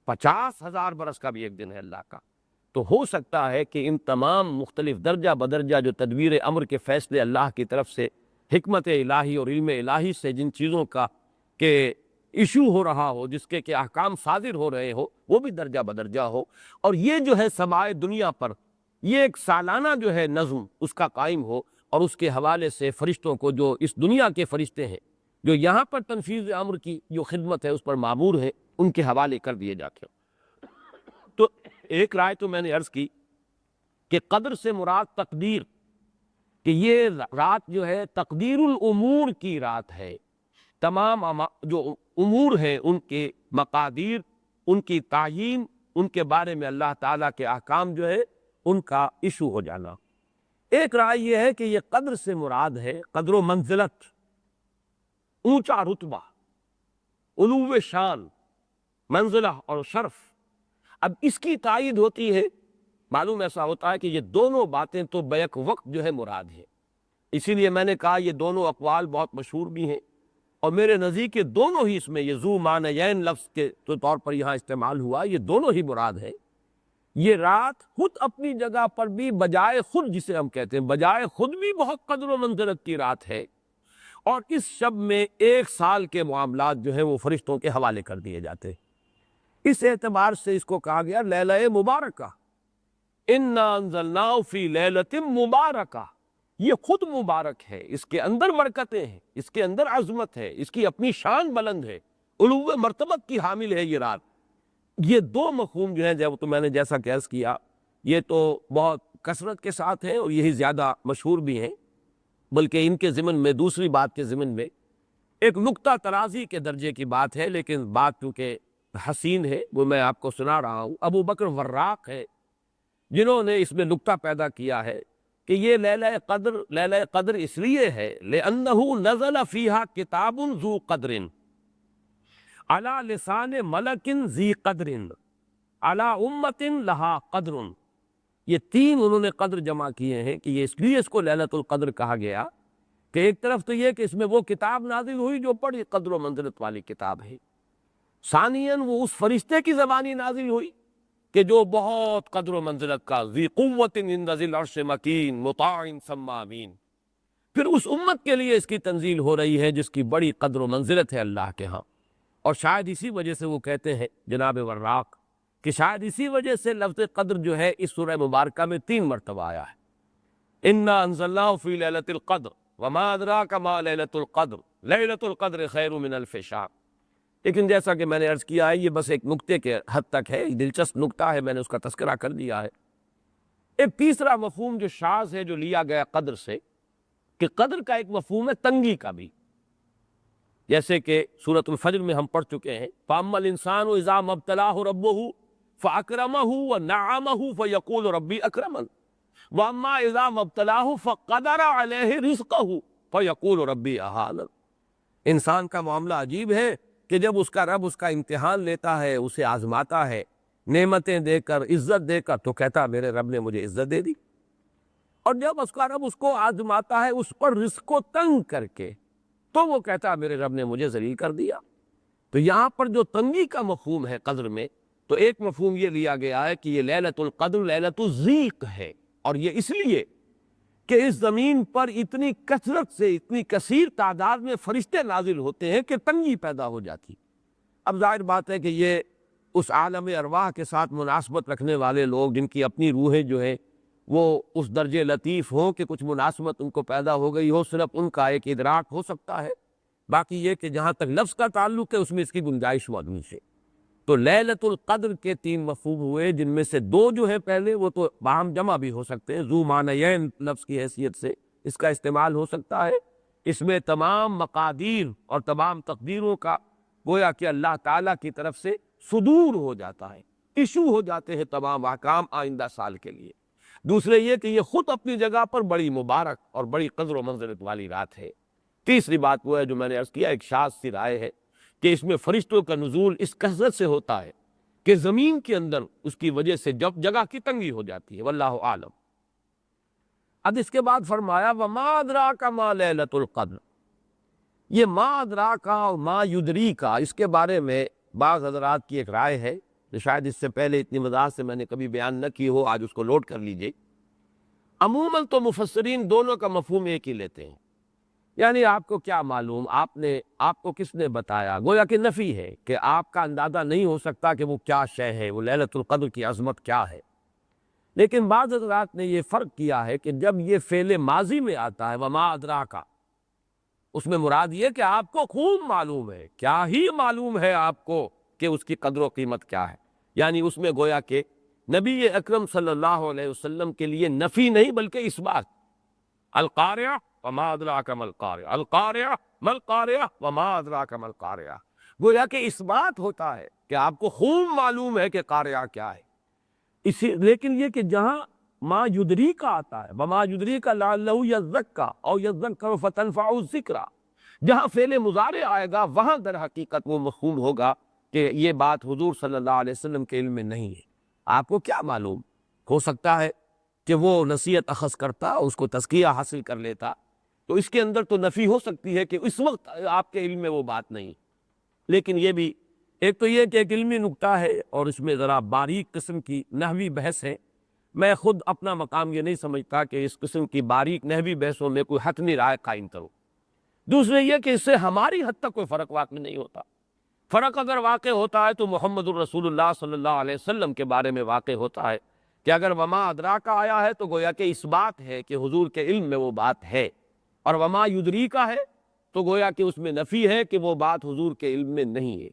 50,000 برس کا بھی ایک دن ہے اللہ کا۔ تو ہو سکتا ہے کہ ان تمام مختلف درجہ بدرجہ جو تدبیر امر کے فیصلے اللہ کی طرف سے حکمت الہی اور علم الہی سے جن چیزوں کا کہ ایشو ہو رہا ہو، جس کے کہ احکام صادر ہو رہے ہو، وہ بھی درجہ بدرجہ ہو، اور یہ جو ہے سمائے دنیا پر یہ ایک سالانہ جو ہے نظم اس کا قائم ہو، اور اس کے حوالے سے فرشتوں کو جو اس دنیا کے فرشتے ہیں جو یہاں پر تنفیذ امر کی جو خدمت ہے اس پر مامور ہیں، ان کے حوالے کر دیے جاتے ہیں۔ تو ایک رائے تو میں نے عرض کی کہ قدر سے مراد تقدیر، کہ یہ رات جو ہے تقدیر الامور کی رات ہے، تمام جو امور ہیں ان کے مقادیر، ان کی تعیین، ان کے بارے میں اللہ تعالیٰ کے احکام جو ہے ان کا ایشو ہو جانا۔ ایک رائے یہ ہے کہ یہ قدر سے مراد ہے قدر و منزلت، اونچا رتبہ، علو شان، منزلہ اور شرف۔ اب اس کی تائید ہوتی ہے، معلوم ایسا ہوتا ہے کہ یہ دونوں باتیں تو بیک وقت جو ہے مراد ہے، اسی لیے میں نے کہا یہ دونوں اقوال بہت مشہور بھی ہیں، اور میرے نزدیک یہ دونوں ہی اس میں یہ ذو معنیین لفظ کے طور پر یہاں استعمال ہوا، یہ دونوں ہی مراد ہے۔ یہ رات خود اپنی جگہ پر بھی بجائے خود، جسے ہم کہتے ہیں بجائے خود بھی بہت قدر و منزلت کی رات ہے، اور اس شب میں 1 سال کے معاملات جو ہیں وہ فرشتوں کے حوالے کر دیے جاتے ہیں۔ اس اعتبار سے اس کو کہا گیا لیلہ مبارکہ، انا انزلناہ فی لیلۃ مبارکہ، یہ خود مبارک ہے، اس کے اندر برکتیں ہیں، اس کے اندر عظمت ہے، اس کی اپنی شان بلند ہے، علو مرتبت کی حامل ہے یہ رات۔ یہ دو مفہوم جو ہیں جب تو میں نے جیسا کہ عرض کیا یہ تو بہت کثرت کے ساتھ ہیں اور یہی زیادہ مشہور بھی ہیں، بلکہ ان کے ضمن میں دوسری بات کے ضمن میں ایک نقطہ ترازی کے درجے کی بات ہے، لیکن بات چونکہ حسین ہے وہ میں آپ کو سنا رہا ہوں۔ ابو بکر وراق ہے جنہوں نے اس میں نقطہ پیدا کیا ہے کہ یہ لیلہ قدر اس لیے ہے لِأَنَّهُ نَزَلَ فِيهَا كِتَابٌ ذُو قَدْرٍ عَلَى لِسَانِ مَلَكٍ ذِي قَدْرٍ عَلَى أُمَّةٍ لَهَا قَدْرٌ۔ یہ تین انہوں نے قدر جمع کیے ہیں کہ یہ اس لیے اس کو لیلۃ القدر کہا گیا کہ ایک طرف تو یہ کہ اس میں وہ کتاب نازل ہوئی جو بڑی قدر و منزلت والی کتاب ہے، ثانیاً وہ اس فرشتے کی زبانی نازل ہوئی کہ جو بہت قدر و منزلت کا ذی قوت عند ذی العرش مکین مطاع ثم امین، پھر اس امت کے لیے اس کی تنزیل ہو رہی ہے جس کی بڑی قدر و منزلت ہے اللہ کے ہاں۔ اور شاید اسی وجہ سے وہ کہتے ہیں جناب وراق کہ شاید اسی وجہ سے لفظ قدر جو ہے اس سورہ مبارکہ میں 3 مرتبہ آیا ہے، انا انزلناہ فی لیلۃ القدر وما ادراک ما لیلۃ القدر لیلۃ القدر خیر من الف شہر۔ لیکن جیسا کہ میں نے عرض کیا ہے یہ بس ایک نقطے کے حد تک ہے، دلچسپ نقطہ ہے، میں نے اس کا تذکرہ کر دیا ہے۔ ایک تیسرا مفہوم جو شاذ ہے جو لیا گیا قدر سے، کہ قدر کا ایک مفہوم ہے تنگی کا بھی، جیسے کہ سورۃ الفجر میں ہم پڑھ چکے ہیں فَأَمَّا الْإِنسَانُ إِذَا مَا ابْتَلَاهُ رَبُّهُ فَأَكْرَمَهُ وَنَعَّمَهُ فَيَقُولُ رَبِّي أَكْرَمَنِ وَأَمَّا إِذَا مَا ابْتَلَاهُ فَقَدَرَ عَلَيْهِ رِزْقَهُ فَيَقُولُ رَبِّي أَهَانَنِ۔ انسان کا معاملہ عجیب ہے کہ جب اس کا رب اس کا امتحان لیتا ہے، اسے آزماتا ہے، نعمتیں دے کر، عزت دے کر، تو کہتا میرے رب نے مجھے عزت دے دی، اور جب اس کا رب اس کو آزماتا ہے اس پر رزق کو تنگ کر کے، تو وہ کہتا میرے رب نے مجھے ذلیل کر دیا۔ تو یہاں پر جو تنگی کا مفہوم ہے قدر میں، تو ایک مفہوم یہ لیا گیا ہے کہ یہ لیلۃ القدر لیلۃ الضیق ہے، اور یہ اس لیے کہ اس زمین پر اتنی کثرت سے، اتنی کثیر تعداد میں فرشتے نازل ہوتے ہیں کہ تنگی پیدا ہو جاتی۔ اب ظاہر بات ہے کہ یہ اس عالم ارواح کے ساتھ مناسبت رکھنے والے لوگ جن کی اپنی روحیں جو ہیں وہ اس درجے لطیف ہوں کہ کچھ مناسبت ان کو پیدا ہو گئی ہو، صرف ان کا ایک ادراک ہو سکتا ہے، باقی یہ کہ جہاں تک لفظ کا تعلق ہے اس میں اس کی گنجائش موجود ہے۔ تو لیلۃ القدر کے 3 مفہوم ہوئے، جن میں سے 2 جو ہے پہلے وہ تو باہم جمع بھی ہو سکتے ہیں، ذو معنیین لفظ کی حیثیت سے اس کا استعمال ہو سکتا ہے۔ اس میں تمام مقادیر اور تمام تقدیروں کا گویا کہ اللہ تعالیٰ کی طرف سے صدور ہو جاتا ہے، ایشو ہو جاتے ہیں تمام احکام آئندہ سال کے لیے۔ دوسرے یہ کہ یہ خود اپنی جگہ پر بڑی مبارک اور بڑی قدر و منزلت والی رات ہے۔ تیسری بات وہ ہے جو میں نے عرض کیا، ایک شاذ سی رائے ہے کہ اس میں فرشتوں کا نزول اس کثرت سے ہوتا ہے کہ زمین کے اندر اس کی وجہ سے جب جگہ کی تنگی ہو جاتی ہے، واللہ عالم۔ اب اس کے بعد فرمایا وَمَا أَدْرَاكَ مَا لَيْلَةُ الْقَدْرِ، یہ ما ادراکا اور ما یدریکا، اس کے بارے میں بعض حضرات کی ایک رائے ہے جو شاید اس سے پہلے اتنی وضاحت سے میں نے کبھی بیان نہ کی ہو، آج اس کو نوٹ کر لیجئے۔ عموماً تو مفسرین دونوں کا مفہوم ایک ہی لیتے ہیں، یعنی آپ کو کیا معلوم، آپ کو کس نے بتایا، گویا کہ نفی ہے کہ آپ کا اندازہ نہیں ہو سکتا کہ وہ کیا شے ہے، وہ لیلۃ القدر کی عظمت کیا ہے۔ لیکن بعض حضرات نے یہ فرق کیا ہے کہ جب یہ فعل ماضی میں آتا ہے وما ادراکا، اس میں مراد یہ کہ آپ کو خوب معلوم ہے، کیا ہی معلوم ہے آپ کو کہ اس کی قدر و قیمت کیا ہے، یعنی اس میں گویا کہ نبی اکرم صلی اللہ علیہ وسلم کے لیے نفی نہیں بلکہ اثبات۔ القاریہ وما ادراک ما القاریہ، القاریہ ما القاریہ وما ادراک ما القاریہ، گویا کہ اثبات ہوتا ہے کہ آپ کو خوب معلوم ہے کہ قاریہ کیا ہے۔ لیکن یہ کہ جہاں ما یدریکا آتا ہے، وما یدریکا لعلہ یزکا او یذکر فتنفعہ الذکریٰ، جہاں فعل مضارع آئے گا وہاں در حقیقت وہ مفہوم ہوگا کہ یہ بات حضور صلی اللہ علیہ وسلم کے علم میں نہیں ہے۔ آپ کو کیا معلوم، ہو سکتا ہے کہ وہ نصیحت اخذ کرتا، اس کو تزکیہ حاصل کر لیتا، تو اس کے اندر تو نفی ہو سکتی ہے کہ اس وقت آپ کے علم میں وہ بات نہیں۔ لیکن یہ بھی ایک تو یہ کہ ایک علمی نکتہ ہے اور اس میں ذرا باریک قسم کی نحوی بحث ہے، میں خود اپنا مقام یہ نہیں سمجھتا کہ اس قسم کی باریک نحوی بحثوں میں کوئی حتمی رائے قائم کرو۔ دوسرے یہ کہ اس سے ہماری حد تک کوئی فرق واقع نہیں ہوتا، فرق اگر واقع ہوتا ہے تو محمد الرسول اللہ صلی اللہ علیہ وسلم کے بارے میں واقع ہوتا ہے کہ اگر وما ادراکا آیا ہے تو گویا کہ اس بات ہے کہ حضور کے علم میں وہ بات ہے، اور وما یدریکا ہے تو گویا کہ اس میں نفی ہے کہ وہ بات حضور کے علم میں نہیں ہے۔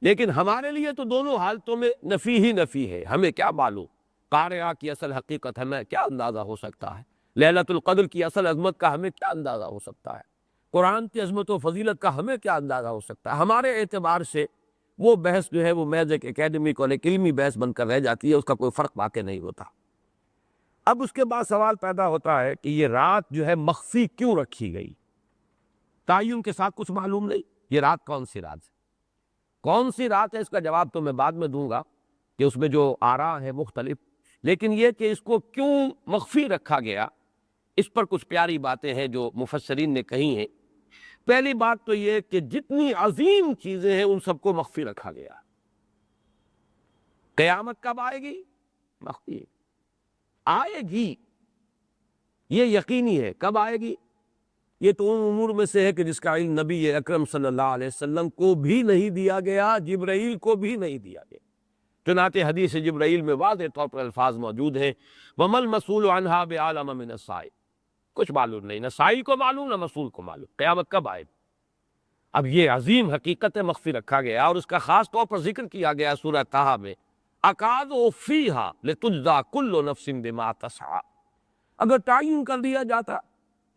لیکن ہمارے لیے تو دونوں حالتوں میں نفی ہی نفی ہے، ہمیں کیا معلوم قاریہ کی اصل حقیقت ہمیں کیا اندازہ ہو سکتا ہے، لیلۃ القدر کی اصل عظمت کا ہمیں کیا اندازہ ہو سکتا ہے، قرآن کی عظمت و فضیلت کا ہمیں کیا اندازہ ہو سکتا ہے۔ ہمارے اعتبار سے وہ بحث جو ہے وہ محض ایک اکیڈمک اور ایک علمی بحث بن کر رہ جاتی ہے، اس کا کوئی فرق واقع نہیں ہوتا۔ اب اس کے بعد سوال پیدا ہوتا ہے کہ یہ رات جو ہے مخفی کیوں رکھی گئی، تعین کے ساتھ کچھ معلوم نہیں، یہ رات کون سی رات ہے، کون سی رات ہے، اس کا جواب تو میں بعد میں دوں گا کہ اس میں جو آراء ہے مختلف، لیکن یہ کہ اس کو کیوں مخفی رکھا گیا اس پر کچھ پیاری باتیں ہیں جو مفسرین نے کہی ہیں۔ پہلی بات تو یہ کہ جتنی عظیم چیزیں ہیں ان سب کو مخفی رکھا گیا۔ قیامت کب آئے گی؟ مخفی آئے گی، یہ یقینی ہے۔ کب آئے گی؟ یہ تو ان امور میں سے ہے کہ جس کا علم نبی اکرم صلی اللہ علیہ وسلم کو بھی نہیں دیا گیا، جبرائیل کو بھی نہیں دیا گیا۔ چنانچہ حدیث جبرائیل میں واضح طور پر الفاظ موجود ہیں وَمَا الْمَسْئُولُ عَنْهَا بِأَعْلَمَ مِنَ السَّائِلِ، کچھ معلوم نہیں، نہ سائل کو معلوم نہ مسئول کو معلوم قیامت کب آئے۔ اب یہ عظیم حقیقت مخفی رکھا گیا اور اس کا خاص طور پر ذکر کیا گیا سورہ طٰہٰ میں، اَکَادُ فِیہَا لِتُجْزَىٰ كُلُّ نَفْسٍ بِمَا تَسْعَىٰ۔ اگر تعین کر دیا جاتا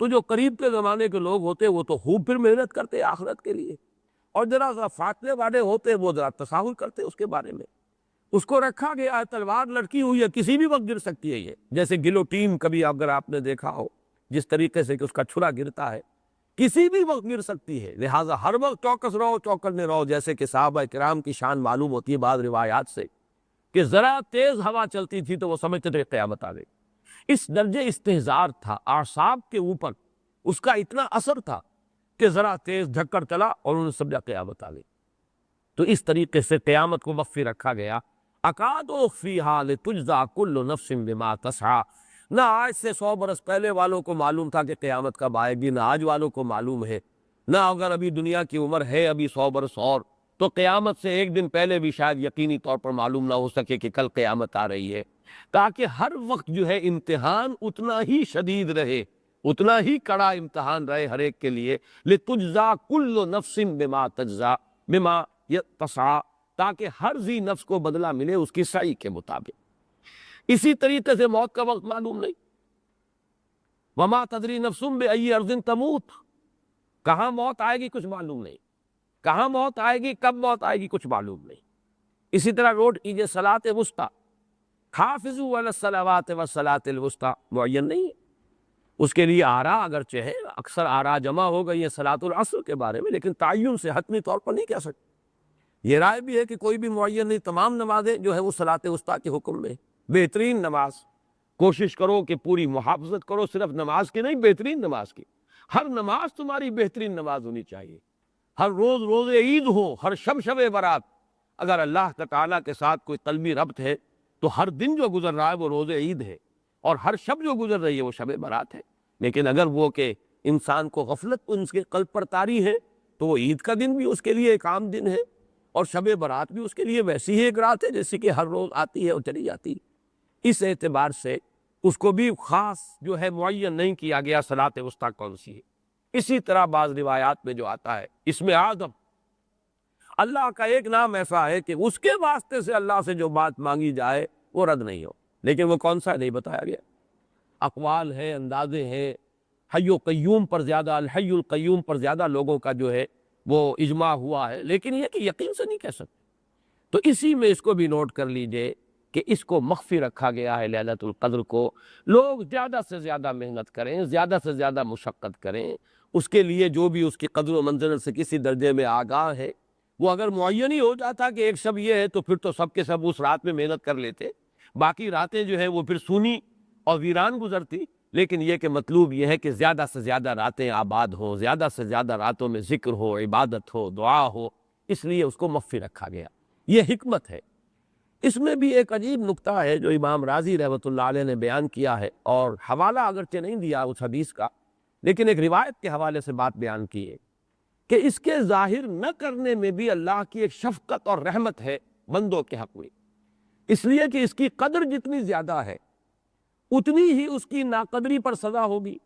تو جو قریب کے زمانے کے لوگ ہوتے وہ تو خوب پھر محنت کرتے آخرت کے لیے، اور ذرا فاصلے والے ہوتے وہ ذرا تصاہل کرتے اس کے بارے میں۔ اس کو رکھا گیا ہے، تلوار لٹکی ہوئی ہے، کسی بھی وقت گر سکتی ہے، یہ جیسے گلوٹین کبھی اگر آپ نے دیکھا ہو جس طریقے سے کہ اس کا چھرا گرتا ہے، کسی بھی وقت گر سکتی ہے، لہٰذا ہر وقت چوکس رہو، چوکنے رہو، جیسے کہ صحابہ کرام کی شان معلوم ہوتی ہے بعض روایات سے کہ ذرا تیز ہوا چلتی تھی تو وہ سمجھتے تھے قیامت آ گئی۔ اس درجے استحضار تھا اعصاب کے اوپر، اس کا اتنا اثر تھا کہ ذرا تیز جھکڑ چلا اور انہوں نے سمجھا قیامت آ گئی۔ تو اس طریقے سے قیامت کو مخفی رکھا گیا۔ اکاد فیہا لتجزیٰ کل نفس بما تسعیٰ، نہ آج سے 100 برس پہلے والوں کو معلوم تھا کہ قیامت کب آئے گی، نہ آج والوں کو معلوم ہے، نہ اگر ابھی دنیا کی عمر ہے ابھی 100 برس اور تو قیامت سے ایک دن پہلے بھی شاید یقینی طور پر معلوم نہ ہو سکے کہ کل قیامت آ رہی ہے، تاکہ ہر وقت جو ہے امتحان اتنا ہی شدید رہے، اتنا ہی کڑا امتحان رہے ہر ایک کے لیے۔ لتجزیٰ کل نفس بما تجزیٰ بما تسعیٰ، تاکہ ہر ذی نفس کو بدلہ ملے اس کی سعی کے مطابق۔ اسی طریقے سے موت کا وقت معلوم نہیں، وما تدری نفس بأی ارض تموت، کہاں موت آئے گی کچھ معلوم نہیں، کہاں موت آئے گی، کب موت آئے گی کچھ معلوم نہیں۔ اسی طرح نوٹ کیجئے صلاۃ وسطیٰ، حافظوا علی الصلوات والصلاۃ الوسطیٰ معین نہیں ہے، اس کے لیے آراء اگرچہ ہے، اکثر آراء جمع ہو گئی ہیں صلاۃ العصر کے بارے میں، لیکن تعین سے حتمی طور پر نہیں کہہ سکتے۔ یہ رائے بھی ہے کہ کوئی بھی معین نہیں، تمام نمازیں جو ہے وہ صلاۃ وسطیٰ کے حکم میں۔ بہترین نماز کوشش کرو کہ پوری محافظت کرو، صرف نماز کی نہیں، بہترین نماز کی، ہر نماز تمہاری بہترین نماز ہونی چاہیے، ہر روز روز عید ہو، ہر شب شب برات۔ اگر اللہ تعالیٰ کے ساتھ کوئی قلبی ربط ہے تو ہر دن جو گزر رہا ہے وہ روز عید ہے، اور ہر شب جو گزر رہی ہے وہ شب برات ہے۔ لیکن اگر وہ کہ انسان کو غفلت ان کے قلب پر طاری ہے تو وہ عید کا دن بھی اس کے لیے ایک عام دن ہے، اور شب برات بھی اس کے لیے ویسی ہی ایک رات ہے جیسے کہ ہر روز آتی ہے اور چلی جاتی ہے۔ اس اعتبار سے اس کو بھی خاص جو ہے معین نہیں کیا گیا صلاۃ وسطیٰ کون سی ہے۔ اسی طرح بعض روایات میں جو آتا ہے اسم اعظم، اللہ کا ایک نام ایسا ہے کہ اس کے واسطے سے اللہ سے جو بات مانگی جائے وہ رد نہیں ہو، لیکن وہ کون سا نہیں بتایا گیا۔ اقوال ہیں، اندازے ہیں، حی و قیوم پر زیادہ، الحی القیوم پر زیادہ لوگوں کا جو ہے وہ اجماع ہوا ہے، لیکن یہ کہ یقین سے نہیں کہہ سکتے۔ تو اسی میں اس کو بھی نوٹ کر لیجئے کہ اس کو مخفی رکھا گیا ہے لیلۃ القدر کو۔ لوگ زیادہ سے زیادہ محنت کریں، زیادہ سے زیادہ مشقت کریں، اس کے لیے جو بھی اس کی قدر و منزلت سے کسی درجے میں آگاہ ہے، وہ اگر معین ہی ہو جاتا کہ ایک شب یہ ہے تو پھر تو سب کے سب اس رات میں محنت کر لیتے، باقی راتیں جو ہے وہ پھر سونی اور ویران گزرتی۔ لیکن یہ کہ مطلوب یہ ہے کہ زیادہ سے زیادہ راتیں آباد ہوں، زیادہ سے زیادہ راتوں میں ذکر ہو، عبادت ہو، دعا ہو، اس لیے اس کو مخفی رکھا گیا، یہ حکمت ہے۔ اس میں بھی ایک عجیب نکتہ ہے جو امام رازی رحمۃ اللہ علیہ نے بیان کیا ہے، اور حوالہ اگرچہ نہیں دیا اس حدیث کا، لیکن ایک روایت کے حوالے سے بات بیان کی ہے کہ اس کے ظاہر نہ کرنے میں بھی اللہ کی ایک شفقت اور رحمت ہے بندوں کے حق میں، اس لیے کہ اس کی قدر جتنی زیادہ ہے اتنی ہی اس کی ناقدری پر سزا ہوگی۔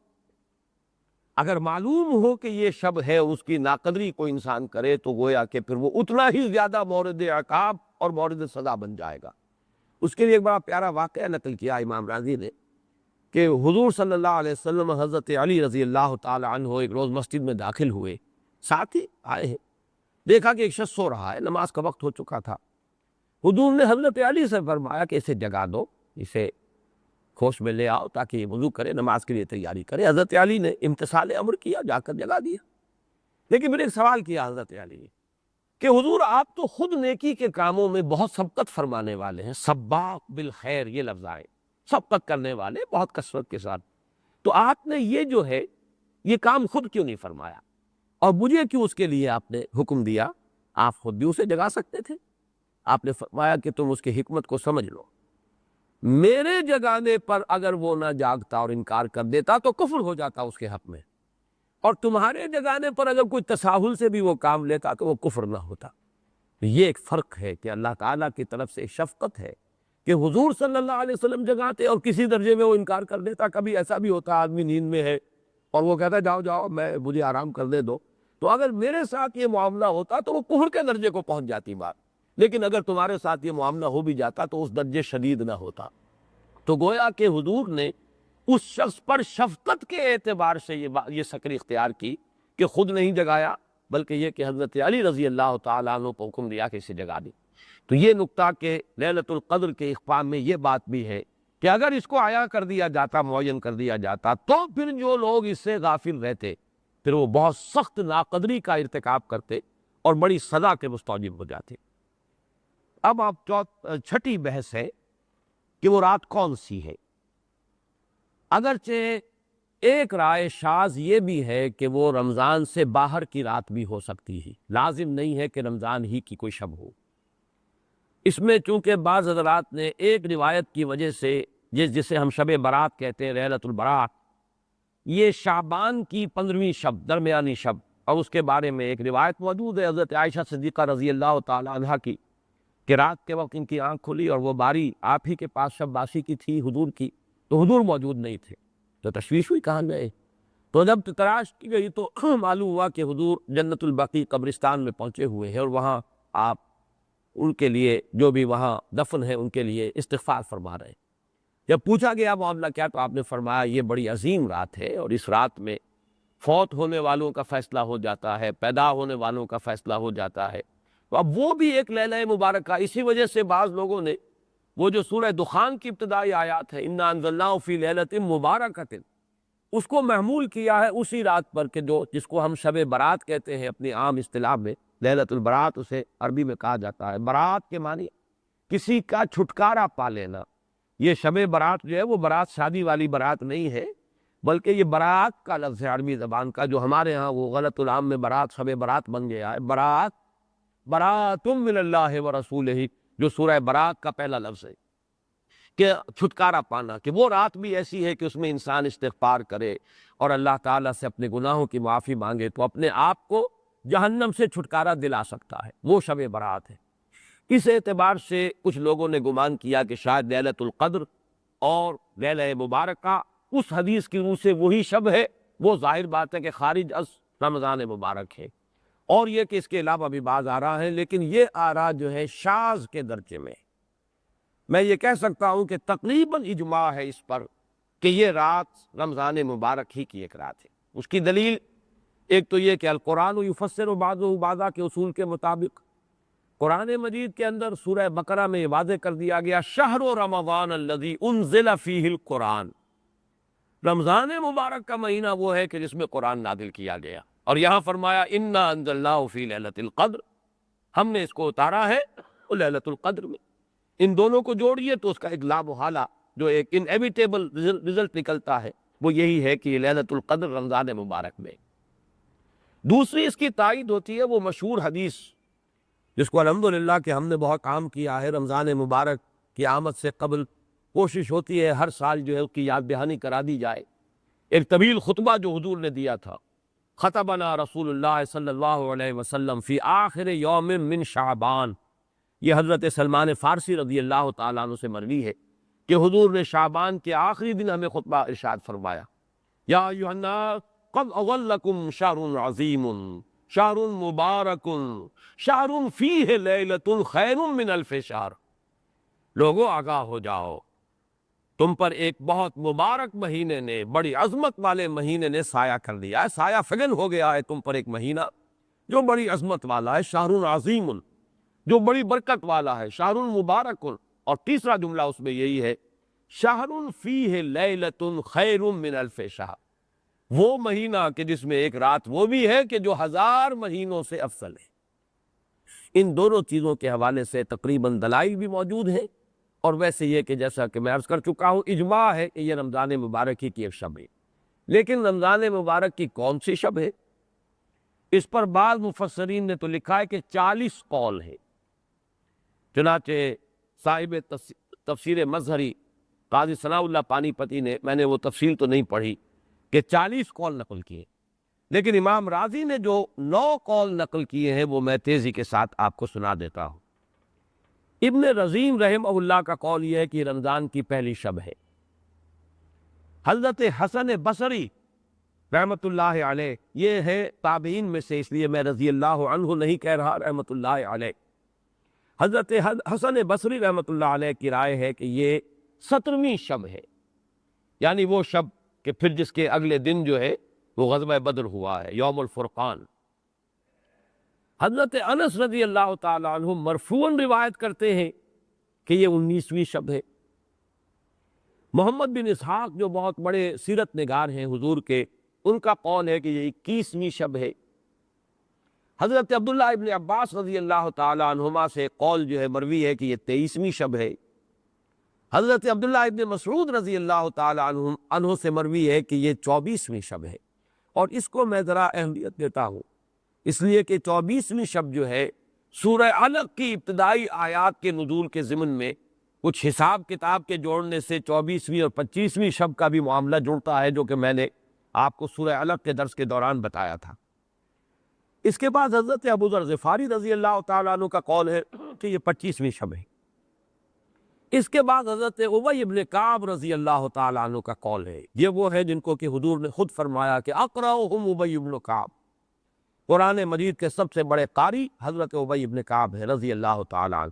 اگر معلوم ہو کہ یہ شب ہے، اس کی ناقدری کو انسان کرے تو گویا کہ پھر وہ اتنا ہی زیادہ مورد عقاب اور مورد سزا بن جائے گا۔ اس کے لیے ایک بڑا پیارا واقعہ نقل کیا امام رازی نے کہ حضور صلی اللہ علیہ وسلم حضرت علی رضی اللہ تعالی عنہ ایک روز مسجد میں داخل ہوئے، ساتھ ہی آئے ہیں، دیکھا کہ ایک شخص سو رہا ہے، نماز کا وقت ہو چکا تھا۔ حضور نے حضرت علی سے فرمایا کہ اسے جگا دو، اسے ہوش میں لے آؤ تاکہ یہ وضو کرے، نماز کے لیے تیاری کرے۔ حضرت علی نے امتثال امر کیا، جا کر جگا دیا۔ لیکن پھر ایک سوال کیا حضرت علی نے کہ حضور آپ تو خود نیکی کے کاموں میں بہت سبقت فرمانے والے ہیں، سباق بالخیر یہ لفظ آئے، سبقت کرنے والے بہت کثرت کے ساتھ، تو آپ نے یہ جو ہے یہ کام خود کیوں نہیں فرمایا، اور مجھے کیوں اس کے لیے آپ نے حکم دیا؟ آپ خود بھی اسے جگا سکتے تھے۔ آپ نے فرمایا کہ تم اس کی حکمت کو سمجھ لو، میرے جگانے پر اگر وہ نہ جاگتا اور انکار کر دیتا تو کفر ہو جاتا اس کے حق میں، اور تمہارے جگانے پر اگر کوئی تساہل سے بھی وہ کام لیتا تو وہ کفر نہ ہوتا۔ یہ ایک فرق ہے کہ اللہ تعالیٰ کی طرف سے شفقت ہے کہ حضور صلی اللہ علیہ وسلم جگاتے اور کسی درجے میں وہ انکار کر دیتا۔ کبھی ایسا بھی ہوتا آدمی نیند میں ہے اور وہ کہتا ہے جاؤ جاؤ مجھے آرام کرنے دو، تو اگر میرے ساتھ یہ معاملہ ہوتا تو وہ کفر کے درجے کو پہنچ جاتی بات، لیکن اگر تمہارے ساتھ یہ معاملہ ہو بھی جاتا تو اس درجے شدید نہ ہوتا۔ تو گویا کہ حضور نے اس شخص پر شفقت کے اعتبار سے یہ سکر اختیار کی کہ خود نہیں جگایا، بلکہ یہ کہ حضرت علی رضی اللہ تعالیٰ عنہ کو حکم دیا کہ اسے جگا دی۔ تو یہ نکتہ کہ لیلۃ القدر کے اخفاء میں یہ بات بھی ہے کہ اگر اس کو عیاں کر دیا جاتا، معین کر دیا جاتا، تو پھر جو لوگ اس سے غافل رہتے پھر وہ بہت سخت ناقدری کا ارتکاب کرتے اور بڑی سزا کے مستوجب ہو جاتے۔ اب آپ چھٹی بحث ہے کہ وہ رات کون سی ہے۔ اگرچہ ایک رائے شاذ یہ بھی ہے کہ وہ رمضان سے باہر کی رات بھی ہو سکتی ہے، لازم نہیں ہے کہ رمضان ہی کی کوئی شب ہو۔ اس میں چونکہ بعض حضرات نے ایک روایت کی وجہ سے جسے ہم شب برات کہتے ہیں، لیلۃ البرات، یہ شعبان کی 15ویں شب، درمیانی شب، اور اس کے بارے میں ایک روایت موجود ہے حضرت عائشہ صدیقہ رضی اللہ تعالی عنہا کی کہ رات کے وقت ان کی آنکھ کھلی اور وہ باری آپ ہی کے پاس شب باسی کی تھی حضور کی، تو حضور موجود نہیں تھے، تو تشویش ہوئی کہاں گئے، تو جب تلاش کی گئی تو معلوم ہوا کہ حضور جنت البقیع قبرستان میں پہنچے ہوئے ہیں اور وہاں آپ ان کے لیے جو بھی وہاں دفن ہے ان کے لیے استغفار فرما رہے ہیں۔ جب پوچھا گیا معاملہ کیا، تو آپ نے فرمایا یہ بڑی عظیم رات ہے اور اس رات میں فوت ہونے والوں کا فیصلہ ہو جاتا ہے، پیدا ہونے والوں کا فیصلہ ہو جاتا ہے۔ تو اب وہ بھی ایک لیلہ مبارکہ، اسی وجہ سے بعض لوگوں نے وہ جو سورہ دخان کی ابتدائی آیات ہے اِنَّا أَنزَلْنَاهُ فِي لَيْلَةٍ مُبَارَكَةٍ، اس کو محمول کیا ہے اسی رات پر کہ جس کو ہم شب برات کہتے ہیں اپنی عام اصطلاح میں، لیلۃ البرات اسے عربی میں کہا جاتا ہے۔ برات کے معنی کسی کا چھٹکارا پا لینا۔ یہ شب برات جو ہے وہ برات شادی والی برات نہیں ہے، بلکہ یہ برات کا لفظ ہے عربی زبان کا، جو ہمارے ہاں وہ غلط العام میں برات شب برات بن گیا ہے۔ برات، برات من اللہ ورسولہ، جو سورہ برات کا پہلا لفظ ہے کہ چھٹکارا پانا، کہ وہ رات بھی ایسی ہے کہ اس میں انسان استغفار کرے اور اللہ تعالیٰ سے اپنے گناہوں کی معافی مانگے تو اپنے آپ کو جہنم سے چھٹکارا دلا سکتا ہے، وہ شب برات ہے۔ اس اعتبار سے کچھ لوگوں نے گمان کیا کہ شاید لیلۃ القدر اور لیلہ مبارکہ اس حدیث کی روح سے وہی شب ہے، وہ ظاہر بات ہے کہ خارج از رمضان مبارک ہے، اور یہ کہ اس کے علاوہ بھی بعض آراء ہیں، لیکن یہ آراء جو ہے شاذ کے درجے میں۔ میں یہ کہہ سکتا ہوں کہ تقریباً اجماع ہے اس پر کہ یہ رات رمضان مبارک ہی کی ایک رات ہے۔ اس کی دلیل ایک تو یہ کہ القرآن یفسر بعضہ بعضا کے اصول کے مطابق قرآن مجید کے اندر سورہ بقرہ میں یہ واضح کر دیا گیا شہر رمضان الذی انزل فیہ القرآن، رمضان مبارک کا مہینہ وہ ہے کہ جس میں قرآن نازل کیا گیا، اور یہاں فرمایا انا انزلناہ فی لیلۃ القدر، ہم نے اس کو اتارا ہے لیلۃ القدر میں۔ ان دونوں کو جوڑیے تو اس کا ایک لا محالہ جو ایک انیویٹیبل رزلٹ نکلتا ہے وہ یہی ہے کہ یہ لیلۃ القدر رمضان مبارک میں۔ دوسری اس کی تائید ہوتی ہے وہ مشہور حدیث جس کو الحمدللہ کہ ہم نے بہت کام کیا ہے، رمضان مبارک کی آمد سے قبل کوشش ہوتی ہے ہر سال جو ہے اس کی یاد دہانی کرا دی جائے۔ ایک طویل خطبہ جو حضور نے دیا تھا، خطبنا رسول اللہ صلی اللہ علیہ وسلم فی آخر یوم من شعبان، یہ حضرت سلمان فارسی رضی اللہ تعالیٰ عنہ سے مروی ہے کہ حضور نے شعبان کے آخری دن ہمیں خطبہ ارشاد فرمایا، یا ایھا الناس قد اظلکم شہر عظیم شہر مبارک شہر فیہ لیلۃ خیر من الف شہر، لوگوں آگاہ ہو جاؤ، تم پر ایک بہت مبارک مہینے نے، بڑی عظمت والے مہینے نے سایہ کر دیا ہے، سایہ فگن ہو گیا ہے تم پر ایک مہینہ جو بڑی عظمت والا ہے، شہر عظیم جو بڑی برکت والا ہے، شہر مبارک، اور تیسرا جملہ اس میں یہی ہے شہر فیہ لیلۃ خیر من الف شہر، وہ مہینہ کہ جس میں ایک رات وہ بھی ہے کہ جو 1000 مہینوں سے افضل ہے۔ ان دونوں چیزوں کے حوالے سے تقریباً دلائل بھی موجود ہیں، اور ویسے یہ کہ جیسا کہ میں عرض کر چکا ہوں اجماع ہے کہ یہ رمضان مبارک ہی کی ایک شب ہے۔ لیکن رمضان مبارک کی کون سی شب ہے، اس پر بعض مفسرین نے تو لکھا ہے کہ 40 قول ہیں۔ چنانچہ صاحب تفسیر مظہری قاضی ثناء اللہ پانی پتی نے، میں نے وہ تفصیل تو نہیں پڑھی، کہ 40 قول نقل کیے، لیکن امام راضی نے جو 9 قول نقل کیے ہیں وہ میں تیزی کے ساتھ آپ کو سنا دیتا ہوں۔ ابن رزین رحمہ اللہ کا قول یہ ہے کہ رمضان کی پہلی شب ہے۔ حضرت حسن بصری رحمۃ اللہ علیہ، یہ ہے تابعین میں سے، اس لیے میں رضی اللہ عنہ نہیں کہہ رہا، رحمۃ اللہ علیہ، حضرت حسن بصری رحمۃ اللہ علیہ کی رائے ہے کہ یہ 17ویں شب ہے، یعنی وہ شب کہ پھر جس کے اگلے دن جو ہے وہ غزوہ بدر ہوا ہے، یوم الفرقان۔ حضرت انس رضی اللہ تعالی عنہ مرفوعاً روایت کرتے ہیں کہ یہ 19ویں شب ہے۔ محمد بن اسحاق جو بہت بڑے سیرت نگار ہیں حضور کے، ان کا قول ہے کہ یہ 21ویں شب ہے۔ حضرت عبداللہ ابن عباس رضی اللہ تعالی عنہما سے قول جو ہے مروی ہے کہ یہ 23ویں شب ہے۔ حضرت عبداللہ ابن مسعود رضی اللہ تعالی عنہ سے مروی ہے کہ یہ 24ویں شب ہے، اور اس کو میں ذرا اہمیت دیتا ہوں اس لیے کہ 24ویں شب جو ہے سورہ علق کی ابتدائی آیات کے نزول کے ضمن میں کچھ حساب کتاب کے جوڑنے سے 24ویں اور 25ویں شب کا بھی معاملہ جڑتا ہے، جو کہ میں نے آپ کو سورہ علق کے درس کے دوران بتایا تھا۔ اس کے بعد حضرت ابو ذر غفاری رضی اللہ تعالیٰ عنہ کا قول ہے کہ یہ 25ویں شب ہے۔ اس کے بعد حضرت ابی ابن کعب رضی اللہ تعالیٰ عنہ کا قول ہے، یہ وہ ہے جن کو کہ حضور نے خود فرمایا کہ اقرأہم ابی ابن کعب، قرآن مجید کے سب سے بڑے قاری حضرت ابی ابن کعب ہے رضی اللہ تعالیٰ عنہ،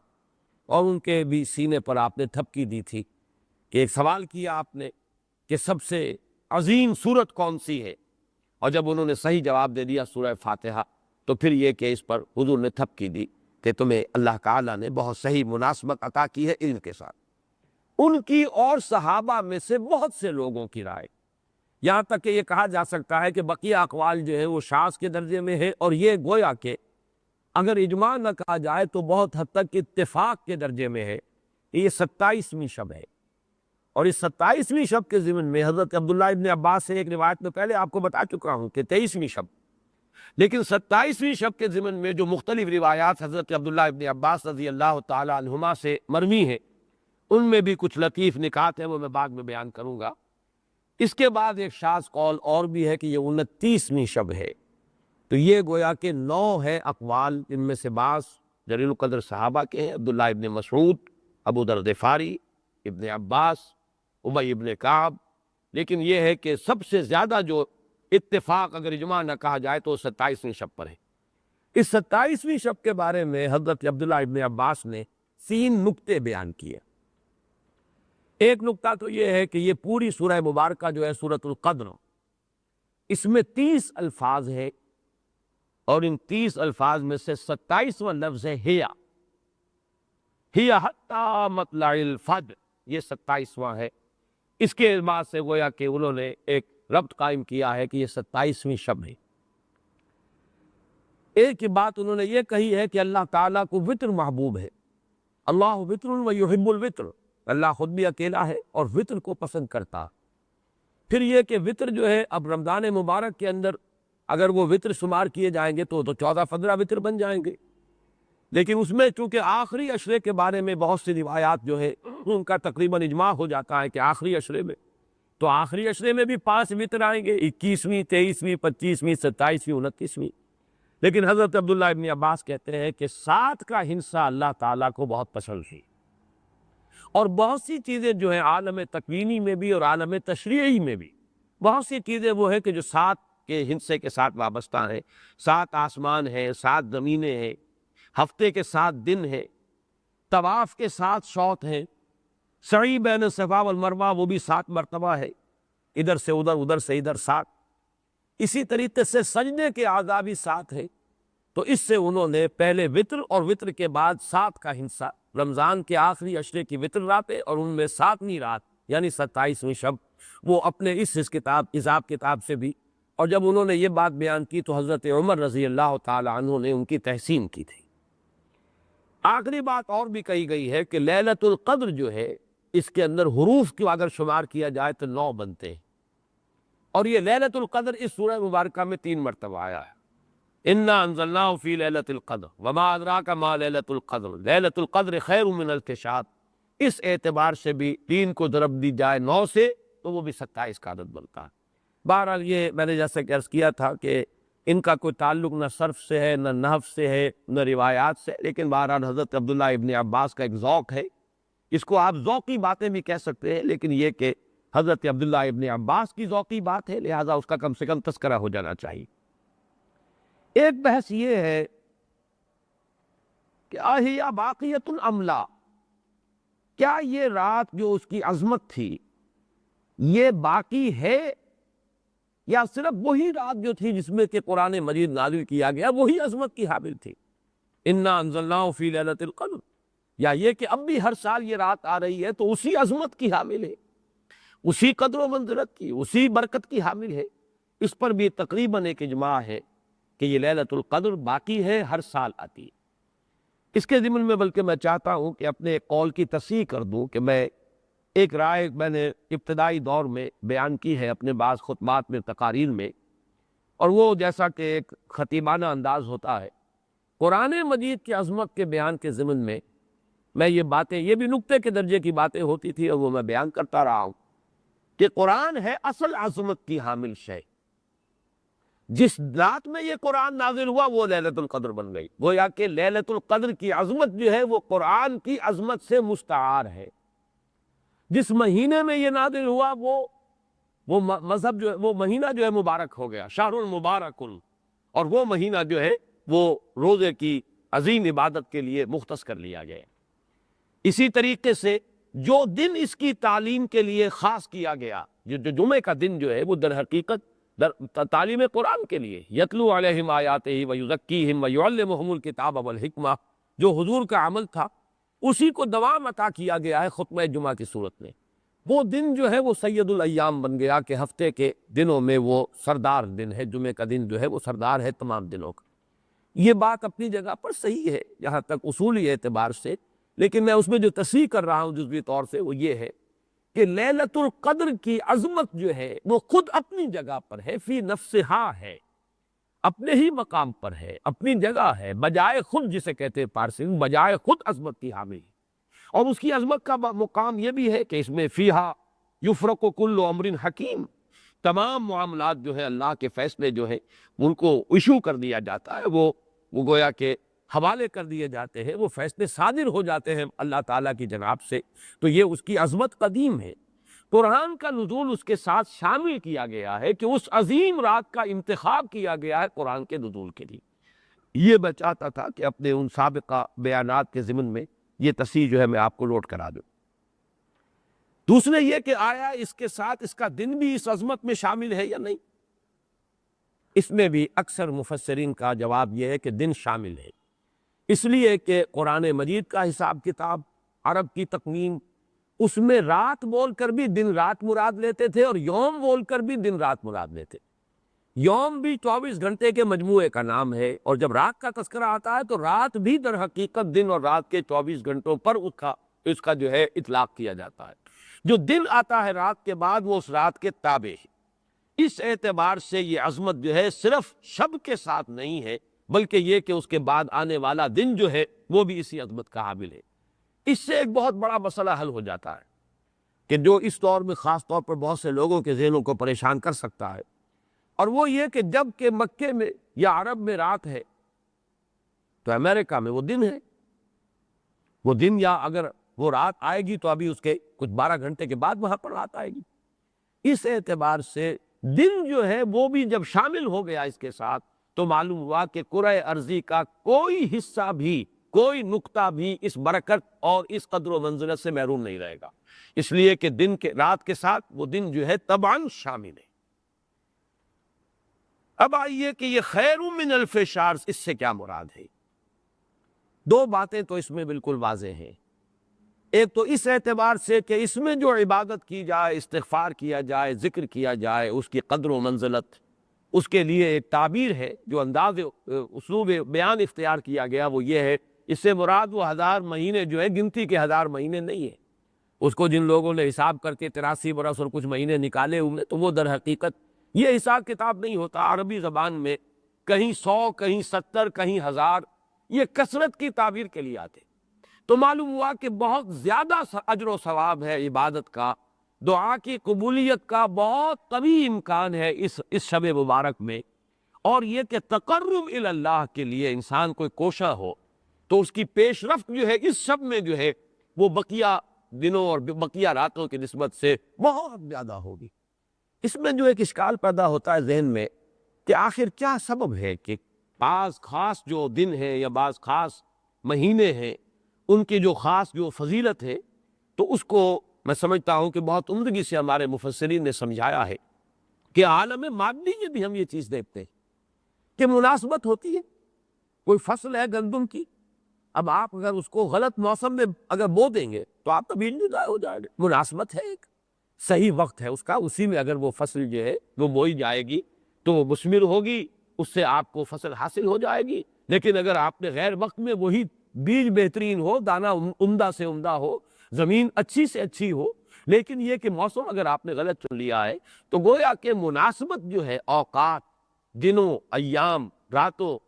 اور ان کے بھی سینے پر آپ نے تھپکی دی تھی کہ ایک سوال کیا آپ نے کہ سب سے عظیم سورت کون سی ہے، اور جب انہوں نے صحیح جواب دے دیا سورہ فاتحہ، تو پھر یہ کہ اس پر حضور نے تھپکی دی کہ تمہیں اللہ تعالیٰ نے بہت صحیح مناسبت عطا کی ہے علم کے ساتھ۔ ان کی اور صحابہ میں سے بہت سے لوگوں کی رائے، یہاں تک کہ یہ کہا جا سکتا ہے کہ بقیہ اقوال جو ہے وہ شاذ کے درجے میں ہے، اور یہ گویا کہ اگر اجماع نہ کہا جائے تو بہت حد تک اتفاق کے درجے میں ہے۔ یہ 27ویں شب ہے، اور اس 27ویں شب کے ضمن میں حضرت عبداللہ ابن عباس سے ایک روایت میں پہلے آپ کو بتا چکا ہوں کہ 23ویں شب، لیکن 27ویں شب کے ضمن میں جو مختلف روایات حضرت عبداللہ ابن عباس رضی اللہ تعالی عنہما سے مروی ہیں، ان میں بھی کچھ لطیف نکات ہیں، وہ میں بعد میں بیان کروں گا۔ اس کے بعد ایک شاذ قول اور بھی ہے کہ یہ 29ویں شب ہے، تو یہ گویا کہ 9 ہے اقوال، ان میں سے بعض جلیل القدر صحابہ کے ہیں، عبداللہ ابن مسعود، ابو ذر غفاری، ابن عباس، ابی ابن کعب، لیکن یہ ہے کہ سب سے زیادہ جو اتفاق اگر اجماع نہ کہا جائے تو 27ویں شب پر ہے۔ اس 27ویں شب کے بارے میں حضرت عبداللہ ابن عباس نے 3 نکتے بیان کیے۔ ایک نکتہ تو یہ ہے کہ یہ پوری سورہ مبارکہ جو ہے سورۃ القدر، اس میں 30 الفاظ ہیں، اور ان 30 الفاظ میں سے 27واں لفظ ہے ہیا حتی مطلع الفجر، یہ 27واں ہے۔ اس کے بعد سے گویا کہ انہوں نے ایک ربط قائم کیا ہے کہ یہ 27ویں شب ہے۔ ایک ہی بات انہوں نے یہ کہی ہے کہ اللہ تعالیٰ کو وطر محبوب ہے، اللہ وطر و یحب الوطر، اللہ خود بھی اکیلا ہے اور وطر کو پسند کرتا۔ پھر یہ کہ وطر جو ہے اب رمضان مبارک کے اندر اگر وہ وطر شمار کیے جائیں گے تو 14-15 وطر بن جائیں گے، لیکن اس میں چونکہ آخری عشرے کے بارے میں بہت سی روایات جو ہے ان کا تقریباً اجماع ہو جاتا ہے کہ آخری عشرے میں، تو آخری عشرے میں بھی 5 وطر آئیں گے، 21ویں، 23ویں، 25ویں، 27ویں، 29ویں۔ لیکن حضرت عبداللہ ابن عباس کہتے ہیں کہ 7 کا ہنسہ اللہ تعالیٰ کو بہت پسند ہے، اور بہت سی چیزیں جو ہیں عالم تکوینی میں بھی اور عالم تشریعی میں بھی بہت سی چیزیں وہ ہے کہ جو 7 کے ہندسے کے ساتھ وابستہ ہیں۔ 7 آسمان ہیں، 7 زمینیں ہیں، ہفتے کے 7 دن ہیں، طواف کے 7 شوط ہیں، سعی بین الصفا والمروہ وہ بھی 7 مرتبہ ہے، ادھر سے ادھر، ادھر سے ادھر 7۔ اسی طریقے سے سجدے کے اعضاء بھی 7 ہیں، تو اس سے انہوں نے پہلے وطر اور وطر کے بعد 7 کا ہنسہ، رمضان کے آخری عشرے کی وطر راتیں اور ان میں 7ویں رات یعنی 27ویں شب، وہ اپنے اس حساب کتاب سے بھی، اور جب انہوں نے یہ بات بیان کی تو حضرت عمر رضی اللہ تعالی عنہ نے ان کی تحسین کی تھی۔ آخری بات اور بھی کہی گئی ہے کہ لیلۃ القدر جو ہے اس کے اندر حروف کو اگر شمار کیا جائے تو 9 بنتے ہیں، اور یہ لیلۃ القدر اس سورہ مبارکہ میں 3 مرتبہ آیا ہے۔ انا انزلناہ فی لیلۃ القدر وما ادراک ما لیلۃ القدر لیلۃ القدر خیر من الف شہر، اس اعتبار سے بھی 3 کو ضرب دی جائے 9 سے تو وہ بھی 27 کا عدد بنتا ہے۔ بہرحال یہ میں نے جیسے کہ عرض کیا تھا کہ ان کا کوئی تعلق نہ صرف سے ہے، نہ نحو سے ہے، نہ روایات سے، لیکن بہرحال حضرت عبداللہ ابن عباس کا ایک ذوق ہے، اس کو آپ ذوقی باتیں بھی کہہ سکتے ہیں، لیکن یہ کہ حضرت عبداللہ ابن عباس کی ذوقی بات ہے، لہٰذا اس کا کم سے کم تذکرہ ہو جانا چاہیے۔ ایک بحث یہ ہے کہ اہی باقیۃ ام لا، کیا یہ رات جو اس کی عظمت تھی یہ باقی ہے، یا صرف وہی رات جو تھی جس میں کہ قرآن مجید نازل کیا گیا وہی عظمت کی حامل تھی، انا انزلناہ فی لیلۃ القدر، یا یہ کہ اب بھی ہر سال یہ رات آ رہی ہے تو اسی عظمت کی حامل ہے، اسی قدر و منزلت کی، اسی برکت کی حامل ہے۔ اس پر بھی تقریباً ایک اجماع ہے کہ یہ لیلۃ القدر باقی ہے، ہر سال آتی ہے۔ اس کے ضمن میں بلکہ میں چاہتا ہوں کہ اپنے قول کی تصحیح کر دوں کہ میں ایک رائے میں نے ابتدائی دور میں بیان کی ہے اپنے بعض خطبات میں، تقاریر میں، اور وہ جیسا کہ ایک خطیبانہ انداز ہوتا ہے، قرآن مجید کی عظمت کے بیان کے ضمن میں یہ باتیں، یہ بھی نکتے کے درجے کی باتیں ہوتی تھی اور وہ میں بیان کرتا رہا ہوں کہ قرآن ہے اصل عظمت کی حامل شے، جس رات میں یہ قرآن نازل ہوا وہ لیلۃ القدر بن گئی، گویا کہ لیلۃ القدر کی عظمت جو ہے وہ قرآن کی عظمت سے مستعار ہے۔ جس مہینے میں یہ نازل ہوا وہ مذہب جو ہے، وہ مہینہ جو ہے مبارک ہو گیا، شہر المبارک، اور وہ مہینہ جو ہے وہ روزے کی عظیم عبادت کے لیے مختص کر لیا گیا ہے۔ اسی طریقے سے جو دن اس کی تعلیم کے لیے خاص کیا گیا، جو جمعے کا دن جو ہے وہ در حقیقت تعلیم قرآن کے لیے، یتلو علیہم آیاتہ ویزکیہم ویعلمہم الکتاب والحکمہ، جو حضور کا عمل تھا اسی کو دوام عطا کیا گیا ہے خطبہ جمعہ کی صورت میں۔ وہ دن جو ہے وہ سید الایام بن گیا کہ ہفتے کے دنوں میں وہ سردار دن ہے، جمعے کا دن جو ہے وہ سردار ہے تمام دنوں کا۔ یہ بات اپنی جگہ پر صحیح ہے جہاں تک اصولی اعتبار سے، لیکن میں اس میں جو تصحیح کر رہا ہوں جزوی طور سے وہ یہ ہے کہ لیلۃ القدر کی عظمت جو ہے وہ خود اپنی جگہ پر ہے، فی نفسہا ہے، اپنے ہی مقام پر ہے، اپنی جگہ ہے، بجائے خود، جسے کہتے ہیں پارسی میں بجائے خود عظمت کی حامل ہے۔ اور اس کی عظمت کا مقام یہ بھی ہے کہ اس میں فیہا یفرق کل امر حکیم، تمام معاملات جو ہے اللہ کے فیصلے جو ہیں ان کو ایشو کر دیا جاتا ہے، وہ گویا کہ حوالے کر دیے جاتے ہیں، وہ فیصلے صادر ہو جاتے ہیں اللہ تعالیٰ کی جناب سے۔ تو یہ اس کی عظمت قدیم ہے۔ قرآن کا نزول اس کے ساتھ شامل کیا گیا ہے کہ اس عظیم رات کا انتخاب کیا گیا ہے قرآن کے نزول کے لیے۔ یہ میں چاہتا تھا کہ اپنے ان سابقہ بیانات کے ضمن میں یہ تصحیح جو ہے میں آپ کو نوٹ کرا دوں۔ دوسرے یہ کہ آیا اس کے ساتھ اس کا دن بھی اس عظمت میں شامل ہے یا نہیں؟ اس میں بھی اکثر مفسرین کا جواب یہ ہے کہ دن شامل ہے، اس لیے کہ قرآن مجید کا حساب کتاب، عرب کی تقویم، اس میں رات بول کر بھی دن رات مراد لیتے تھے اور یوم بول کر بھی دن رات مراد لیتے۔ یوم بھی 24 گھنٹے کے مجموعے کا نام ہے، اور جب رات کا تذکرہ آتا ہے تو رات بھی در حقیقت دن اور رات کے 24 گھنٹوں پر اس کا جو ہے اطلاق کیا جاتا ہے۔ جو دن آتا ہے رات کے بعد وہ اس رات کے تابع ہے۔ اس اعتبار سے یہ عظمت جو ہے صرف شب کے ساتھ نہیں ہے، بلکہ یہ کہ اس کے بعد آنے والا دن جو ہے وہ بھی اسی عظمت کا حامل ہے۔ اس سے ایک بہت بڑا مسئلہ حل ہو جاتا ہے کہ جو اس دور میں خاص طور پر بہت سے لوگوں کے ذہنوں کو پریشان کر سکتا ہے، اور وہ یہ کہ جب کہ مکے میں یا عرب میں رات ہے تو امریکہ میں وہ دن ہے۔ وہ دن، یا اگر وہ رات آئے گی تو ابھی اس کے کچھ 12 گھنٹے کے بعد وہاں پر رات آئے گی۔ اس اعتبار سے دن جو ہے وہ بھی جب شامل ہو گیا اس کے ساتھ تو معلوم ہوا کہ کرۂ ارضی کا کوئی حصہ بھی، کوئی نقطہ بھی اس برکت اور اس قدر و منزلت سے محروم نہیں رہے گا، اس لیے کہ دن کے رات کے ساتھ وہ دن جو ہے طبعاً شامل ہے۔ اب آئیے کہ یہ خیر من الف شہر، اس سے کیا مراد ہے؟ دو باتیں تو اس میں بالکل واضح ہیں۔ ایک تو اس اعتبار سے کہ اس میں جو عبادت کی جائے، استغفار کیا جائے، ذکر کیا جائے، اس کی قدر و منزلت، اس کے لیے ایک تعبیر ہے، جو انداز اسلوب بیان اختیار کیا گیا وہ یہ ہے، اس سے مراد وہ 1000 مہینے جو ہے گنتی کے 1000 مہینے نہیں ہیں۔ اس کو جن لوگوں نے حساب کر کے 83 برس اور کچھ مہینے نکالے ہوئے تو وہ در حقیقت یہ حساب کتاب نہیں ہوتا۔ عربی زبان میں کہیں 100، کہیں 70، کہیں 1000، یہ کثرت کی تعبیر کے لیے آتے۔ تو معلوم ہوا کہ بہت زیادہ اجر و ثواب ہے عبادت کا، دعا کی قبولیت کا بہت قوی امکان ہے اس شب مبارک میں، اور یہ کہ تقرب الی اللہ کے لیے انسان کوئی کوشاں ہو تو اس کی پیش رفت جو ہے اس شب میں جو ہے وہ بقیہ دنوں اور بقیہ راتوں کی نسبت سے بہت زیادہ ہوگی۔ اس میں جو ایک اشکال پیدا ہوتا ہے ذہن میں کہ آخر کیا سبب ہے کہ بعض خاص جو دن ہیں یا بعض خاص مہینے ہیں ان کی جو خاص جو فضیلت ہے، تو اس کو میں سمجھتا ہوں کہ بہت عمدگی سے ہمارے مفسرین نے سمجھایا ہے کہ عالم مادی میں بھی ہم یہ چیز دیکھتے ہیں کہ مناسبت ہوتی ہے۔ کوئی فصل ہے گندم کی، اب آپ اگر اس کو غلط موسم میں اگر بو دیں گے تو آپ کا بیج ضائع ہو جائے گا۔ مناسبت ہے، ایک صحیح وقت ہے اس کا، اسی میں اگر وہ فصل جو ہے وہ بوئی جائے گی تو وہ مثمر ہوگی، اس سے آپ کو فصل حاصل ہو جائے گی۔ لیکن اگر آپ نے غیر وقت میں وہی بیج بہترین ہو، دانہ عمدہ سے عمدہ ہو، زمین اچھی سے اچھی ہو، لیکن یہ کہ موسم اگر آپ نے غلط چن لیا ہے تو گویا کہ مناسبت جو ہے اوقات، دنوں، ایام، راتوں،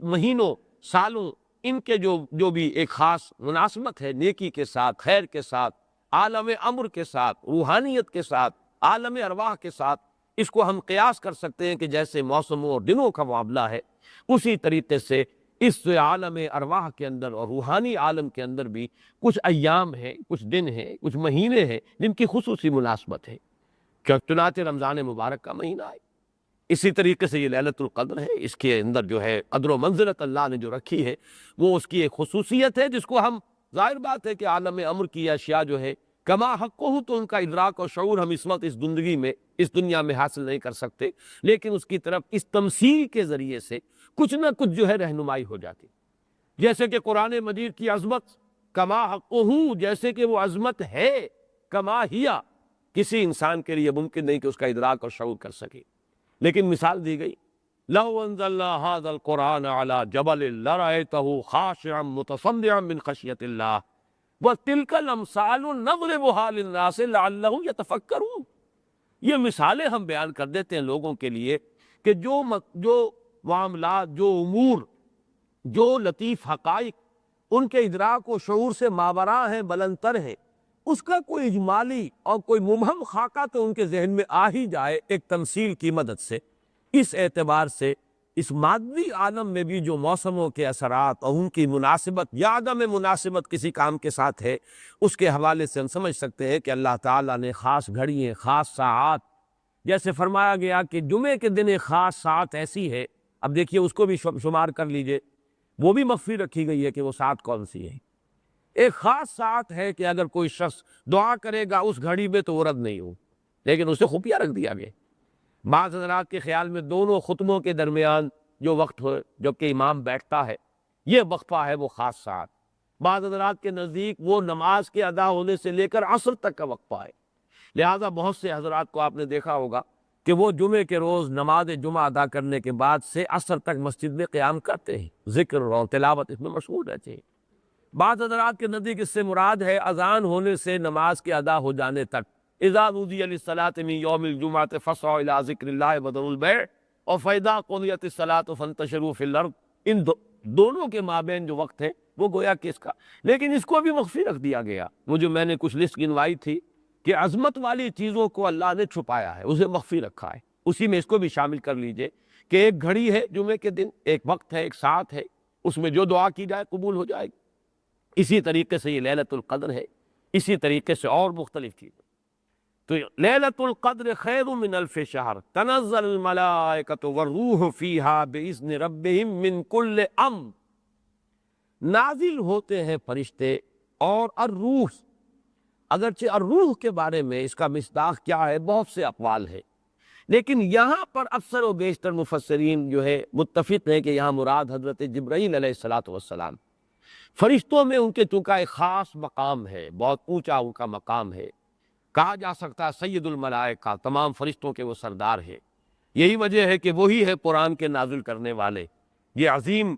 مہینوں، سالوں، ان کے جو بھی ایک خاص مناسبت ہے نیکی کے ساتھ، خیر کے ساتھ، عالم امر کے ساتھ، روحانیت کے ساتھ، عالم ارواح کے ساتھ، اس کو ہم قیاس کر سکتے ہیں کہ جیسے موسموں اور دنوں کا معاملہ ہے، اسی طریقے سے اس عالم ارواح کے اندر اور روحانی عالم کے اندر بھی کچھ ایام ہیں، کچھ دن ہیں، کچھ مہینے ہیں جن کی خصوصی مناسبت ہے۔ چنانچہ رمضان مبارک کا مہینہ ہے، اسی طریقے سے یہ لیلۃ القدر ہے، اس کے اندر جو ہے قدر و منزلت اللہ نے جو رکھی ہے وہ اس کی ایک خصوصیت ہے، جس کو ہم ظاہر بات ہے کہ عالم امر کی اشیاء جو ہے کما حق ہو تو ان کا ادراک اور شعور ہم اس وقت اس زندگی میں اس دنیا میں حاصل نہیں کر سکتے، لیکن اس کی طرف اس تمثیل کے ذریعے سے کچھ نہ کچھ جو ہے رہنمائی ہو جاتی، جیسے کہ قرآن مجید کی عظمت کما حق ہو، جیسے کہ وہ عظمت ہے کما ہیا، کسی انسان کے لیے ممکن نہیں کہ اس کا ادراک اور شعور کر سکے، لیکن مثال دی گئی لو انزلنا هذا القرآن على جبل لرأيته خاشعا متصدعا من خشية الله وتلك الامثال نضربها للناس لعلهم يتفكرون۔ یہ مثالیں ہم بیان کر دیتے ہیں لوگوں کے لیے کہ جو معاملات، جو امور، جو لطیف حقائق ان کے ادراک و شعور سے ماوراء ہیں، بلندتر ہیں، اس کا کوئی اجمالی اور کوئی مبہم خاکہ تو ان کے ذہن میں آ ہی جائے ایک تمثیل کی مدد سے۔ اس اعتبار سے اس مادی عالم میں بھی جو موسموں کے اثرات اور ان کی مناسبت یا عدم مناسبت کسی کام کے ساتھ ہے، اس کے حوالے سے ہم سمجھ سکتے ہیں کہ اللہ تعالیٰ نے خاص گھڑیاں، خاص ساعات، جیسے فرمایا گیا کہ جمعے کے دن ایک خاص ساعت ایسی ہے، اب دیکھیے اس کو بھی شمار کر لیجئے، وہ بھی مخفی رکھی گئی ہے کہ وہ ساعت کون سی ہے۔ ایک خاص ساعت ہے کہ اگر کوئی شخص دعا کرے گا اس گھڑی میں تو وہ رد نہیں ہو، لیکن اسے خفیہ رکھ دیا گیا۔ بعض حضرات کے خیال میں دونوں خطبوں کے درمیان جو وقت ہو جب کہ امام بیٹھتا ہے یہ وقفہ ہے وہ خاص ساعت، بعض حضرات کے نزدیک وہ نماز کے ادا ہونے سے لے کر عصر تک کا وقفہ ہے، لہذا بہت سے حضرات کو آپ نے دیکھا ہوگا کہ وہ جمعے کے روز نماز جمعہ ادا کرنے کے بعد سے عصر تک مسجد میں قیام کرتے ہیں، ذکر اور تلاوت اس میں مشغول رہتے ہیں۔ بعض حضرات کے نزدیک اس سے مراد ہے اذان ہونے سے نماز کے ادا ہو جانے تک، اذا نودی للصلاۃ من یوم الجمعۃ فاسعوا الی ذکر اللہ وذروا البیع اور فاذا قضیت الصلاۃ فانتشروا فی الارض، ان دونوں کے مابین جو وقت ہے وہ گویا کہ اس کا، لیکن اس کو بھی مخفی رکھ دیا گیا۔ وہ جو میں نے کچھ لسٹ گنوائی تھی کہ عظمت والی چیزوں کو اللہ نے چھپایا ہے، اسے مخفی رکھا ہے، اسی میں اس کو بھی شامل کر لیجئے کہ ایک گھڑی ہے جمعے کے دن، ایک وقت ہے، ایک ساعت ہے، اس میں جو دعا کی جائے قبول ہو جائے گی۔ اسی طریقے سے یہ لیلۃ القدر ہے، اسی طریقے سے اور مختلف چیزیں۔ تو لیلۃ القدر خیر من الف شہر تنزل الملائکۃ والروح فیہا باذن ربہم من کل امر، نازل ہوتے ہیں فرشتے اور الروح، اگرچہ الروح کے بارے میں اس کا مصداق کیا ہے بہت سے اقوال ہیں، لیکن یہاں پر اکثر و بیشتر مفسرین جو ہے متفق ہیں کہ یہاں مراد حضرت جبرائیل علیہ الصلوۃ والسلام، فرشتوں میں ان کے چونکہ ایک خاص مقام ہے، بہت اونچا ان کا مقام ہے، کہا جا سکتا ہے سید الملائکہ، تمام فرشتوں کے وہ سردار ہے، یہی وجہ ہے کہ وہی ہے قرآن کے نازل کرنے والے۔ یہ عظیم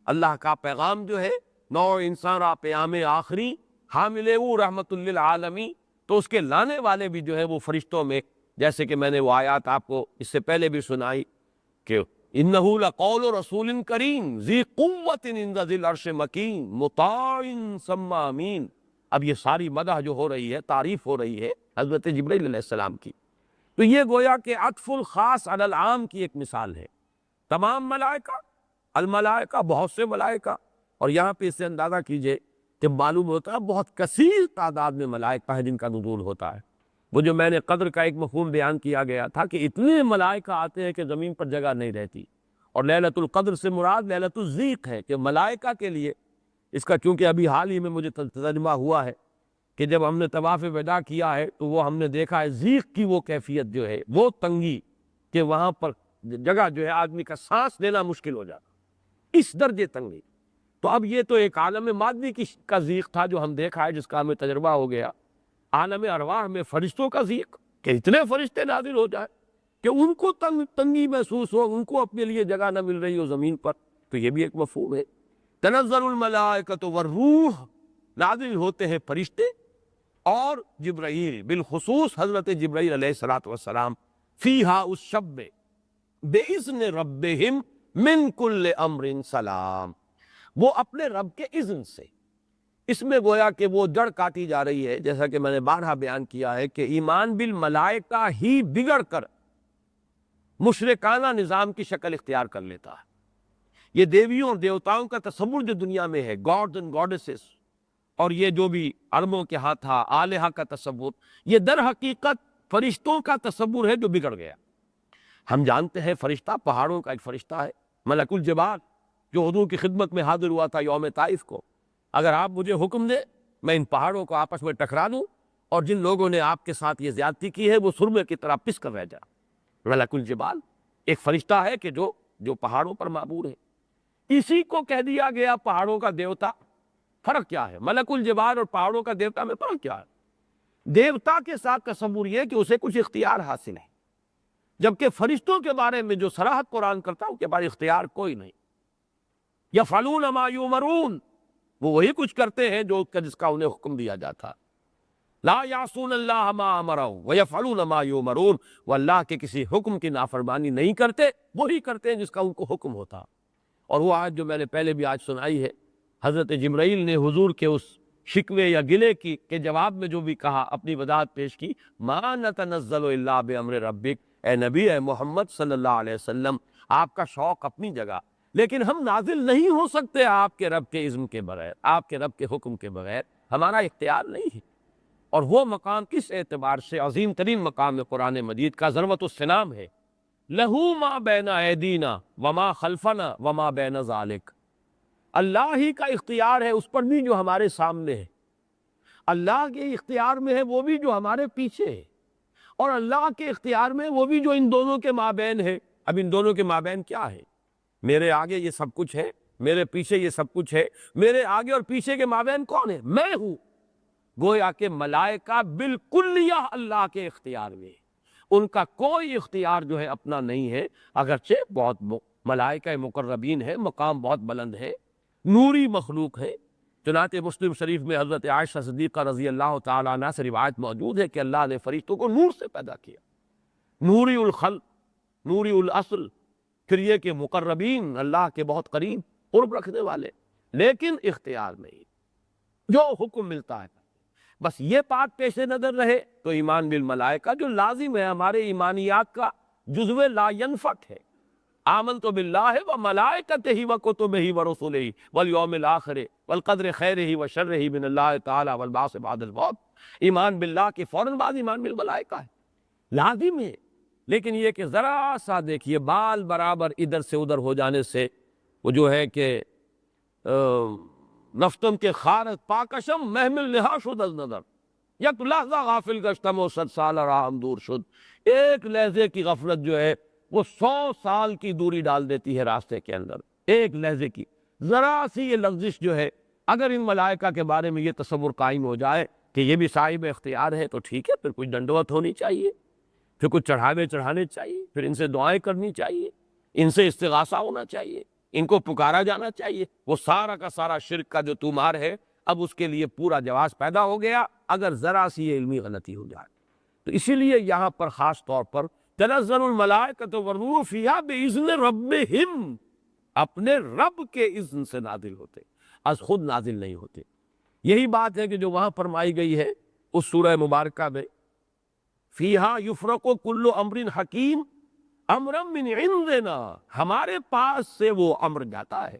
اللہ کا پیغام جو ہے، نوع انسان را پیام آخری حامل وہ رحمت للعالمین، تو اس کے لانے والے بھی جو ہے وہ فرشتوں میں، جیسے کہ میں نے وہ آیات آپ کو اس سے پہلے بھی سنائی کہ انہ لقول رسول کریم ذی قوت عند ذی العرش مکین مطاع ثم امین۔ اب یہ ساری مدح جو ہو رہی ہے، تعریف ہو رہی ہے حضرت جبرائیل علیہ السلام کی، تو یہ گویا کہ عطف الخاص علی العام کی ایک مثال ہے۔ تمام ملائکہ، الملائکہ بہت سے ملائکہ، اور یہاں پہ اس سے اندازہ کیجئے کہ معلوم ہوتا ہے بہت کثیر تعداد میں ملائکہ ہیں جن کا نزول ہوتا ہے۔ وہ جو میں نے قدر کا ایک مفہوم بیان کیا گیا تھا کہ اتنے ملائکہ آتے ہیں کہ زمین پر جگہ نہیں رہتی، اور لیلۃ القدر سے مراد لیلۃ الضیق ہے کہ ملائکہ کے لیے اس کا، چونکہ ابھی حال ہی میں مجھے ترجمہ ہوا ہے کہ جب ہم نے طواف وداع کیا ہے تو وہ ہم نے دیکھا ہے ضیق کی وہ کیفیت جو ہے، وہ تنگی کہ وہاں پر جگہ جو ہے آدمی کا سانس لینا مشکل ہو جاتا، اس درجے تنگی۔ تو اب یہ تو ایک عالم مادی کا ضیق تھا جو ہم دیکھا ہے، جس کا ہمیں تجربہ ہو گیا۔ عالم ارواح میں فرشتوں کا ضیق کہ اتنے فرشتے نازل ہو جائے کہ ان کو تنگی محسوس ہو، ان کو اپنے لیے جگہ نہ مل رہی ہو زمین پر، تو یہ بھی ایک مفہوم ہے۔ تنزل الملائکۃ والروح، نازل ہوتے ہیں فرشتے اور جبرائیل، بالخصوص حضرت جبرائیل علیہ الصلوۃ والسلام، فیہا اس شب میں، باذن ربہم من کل امر سلام، وہ اپنے رب کے اذن سے۔ اس میں گویا کہ وہ جڑ کاٹی جا رہی ہے، جیسا کہ میں نے بارہا بیان کیا ہے کہ ایمان بالملائکہ ہی بگڑ کر مشرکانہ نظام کی شکل اختیار کر لیتا ہے۔ یہ دیویوں اور دیوتاؤں کا تصور جو دنیا میں ہے، گاڈز اینڈ گاڈیسز، اور یہ جو بھی عربوں کے ہاں تھا الہہ کا تصور، یہ در حقیقت فرشتوں کا تصور ہے جو بگڑ گیا۔ ہم جانتے ہیں فرشتہ پہاڑوں کا ایک فرشتہ ہے، ملک الجبال، جو حضور کی خدمت میں حاضر ہوا تھا یوم طائف کو. اگر آپ مجھے حکم دیں میں ان پہاڑوں کو آپس میں ٹکرا دوں اور جن لوگوں نے آپ کے ساتھ یہ زیادتی کی ہے وہ سرمے کی طرح پس کر رہ جائے. ملک الجبال ایک فرشتہ ہے کہ جو پہاڑوں پر معمور ہے. اسی کو کہہ دیا گیا پہاڑوں کا دیوتا. فرق کیا ہے ملک الجبال اور پہاڑوں کا دیوتا میں؟ فرق کیا ہے؟ دیوتا کے ساتھ تصور یہ کہ اسے کچھ اختیار حاصل ہے، جبکہ فرشتوں کے بارے میں جو صراحت قرآن کرتا ہے ان کے بارے اختیار کوئی نہیں. یفعلون ما یؤمرون، وہ وہی کچھ کرتے ہیں جس کا انہیں حکم دیا جاتا. لا یعصون اللہ ما امرهم ویفعلون ما یؤمرون، وہ اللہ کے کسی حکم کی نافرمانی نہیں کرتے، وہی کرتے ہیں جس کا ان کو حکم ہوتا. اور وہ آیت جو میں نے پہلے بھی آج سنائی ہے، حضرت جبرائیل نے حضور کے اس شکوے یا گلے کے جواب میں جو بھی کہا، اپنی وضاحت پیش کی. ما نتنزل الا بامر ربک، اے نبی، اے محمد صلی اللہ علیہ وسلم، آپ کا شوق اپنی جگہ، لیکن ہم نازل نہیں ہو سکتے آپ کے رب کے اذن کے بغیر، آپ کے رب کے حکم کے بغیر. ہمارا اختیار نہیں ہے. اور وہ مقام کس اعتبار سے عظیم ترین مقام ہے قرآن مجید کا، ضربۃ السلام ہے. لہو ما بین ایدینا وما خلفنا وما بین ذالک، اللہ ہی کا اختیار ہے اس پر بھی جو ہمارے سامنے ہے، اللہ کے اختیار میں ہے وہ بھی جو ہمارے پیچھے ہے، اور اللہ کے اختیار میں وہ بھی جو ان دونوں کے مابین ہے. اب ان دونوں کے مابین کیا ہے؟ میرے آگے یہ سب کچھ ہے، میرے پیچھے یہ سب کچھ ہے. میرے آگے اور پیچھے کے مابین کون ہے؟ میں ہوں. گویا کہ ملائکہ بالکلیہ اللہ کے اختیار میں، ان کا کوئی اختیار جو ہے اپنا نہیں ہے، اگرچہ بہت ملائکہ مقربین ہے، مقام بہت بلند ہے، نوری مخلوق ہے. چنانچہ مسلم شریف میں حضرت عائشہ صدیقہ رضی اللہ تعالیٰ عنہ سے روایت موجود ہے کہ اللہ نے فرشتوں کو نور سے پیدا کیا، نوری الخلق، نوری الاصل. پھر یہ کہ مقربین، اللہ کے بہت قریب، قرب رکھنے والے، لیکن اختیار نہیں، جو حکم ملتا ہے. بس یہ بات پیش نظر رہے تو ایمان بالملائکہ جو لازم ہے، ہمارے ایمانیات کا جزو لا ینفک ہے. آمنت باللہ وملائکتہ وکتبہ ورسلہ والیوم الآخر والقدر خیرہ وشرہ من اللہ تعالی والبعث بعد الموت. ایمان باللہ کے فوراً بعد ایمان بالملائکہ ہے، لازم ہے. لیکن یہ کہ ذرا سا دیکھیے بال برابر ادھر سے ادھر ہو جانے سے، وہ جو ہے کہ نفتم کے خارت پاکشم محمل نہا شد از نظر، یک لحظہ غافل گشتم و 100 سال راہم دور شد. ایک لحظے کی غفلت جو ہے وہ 100 سال کی دوری ڈال دیتی ہے راستے کے اندر. ایک لحظے کی ذرا سی یہ لغزش جو ہے، اگر ان ملائکہ کے بارے میں یہ تصور قائم ہو جائے کہ یہ بھی صاحب اختیار ہے تو ٹھیک ہے، پھر کچھ ڈنڈوت ہونی چاہیے، پھر کچھ چڑھاوے چڑھانے چاہیے، پھر ان سے دعائیں کرنی چاہیے، ان سے استغاثہ ہونا چاہیے، ان کو پکارا جانا چاہیے. وہ سارا کا سارا شرک کا جو تومار ہے، اب اس کے لیے پورا جواز پیدا ہو گیا اگر ذرا سی یہ علمی غلطی ہو جائے. تو اسی لیے یہاں پر خاص طور پر تنزل الملائکۃ والروح فیہا باذن ربہم، اپنے رب کے اذن سے نازل ہوتے، از خود نازل نہیں ہوتے. یہی بات ہے کہ جو وہاں فرمائی گئی ہے اس سورہ مبارکہ میں، فیہا یفرق کل امر حکیم امرا من عندنا، ہمارے پاس سے وہ امر جاتا ہے،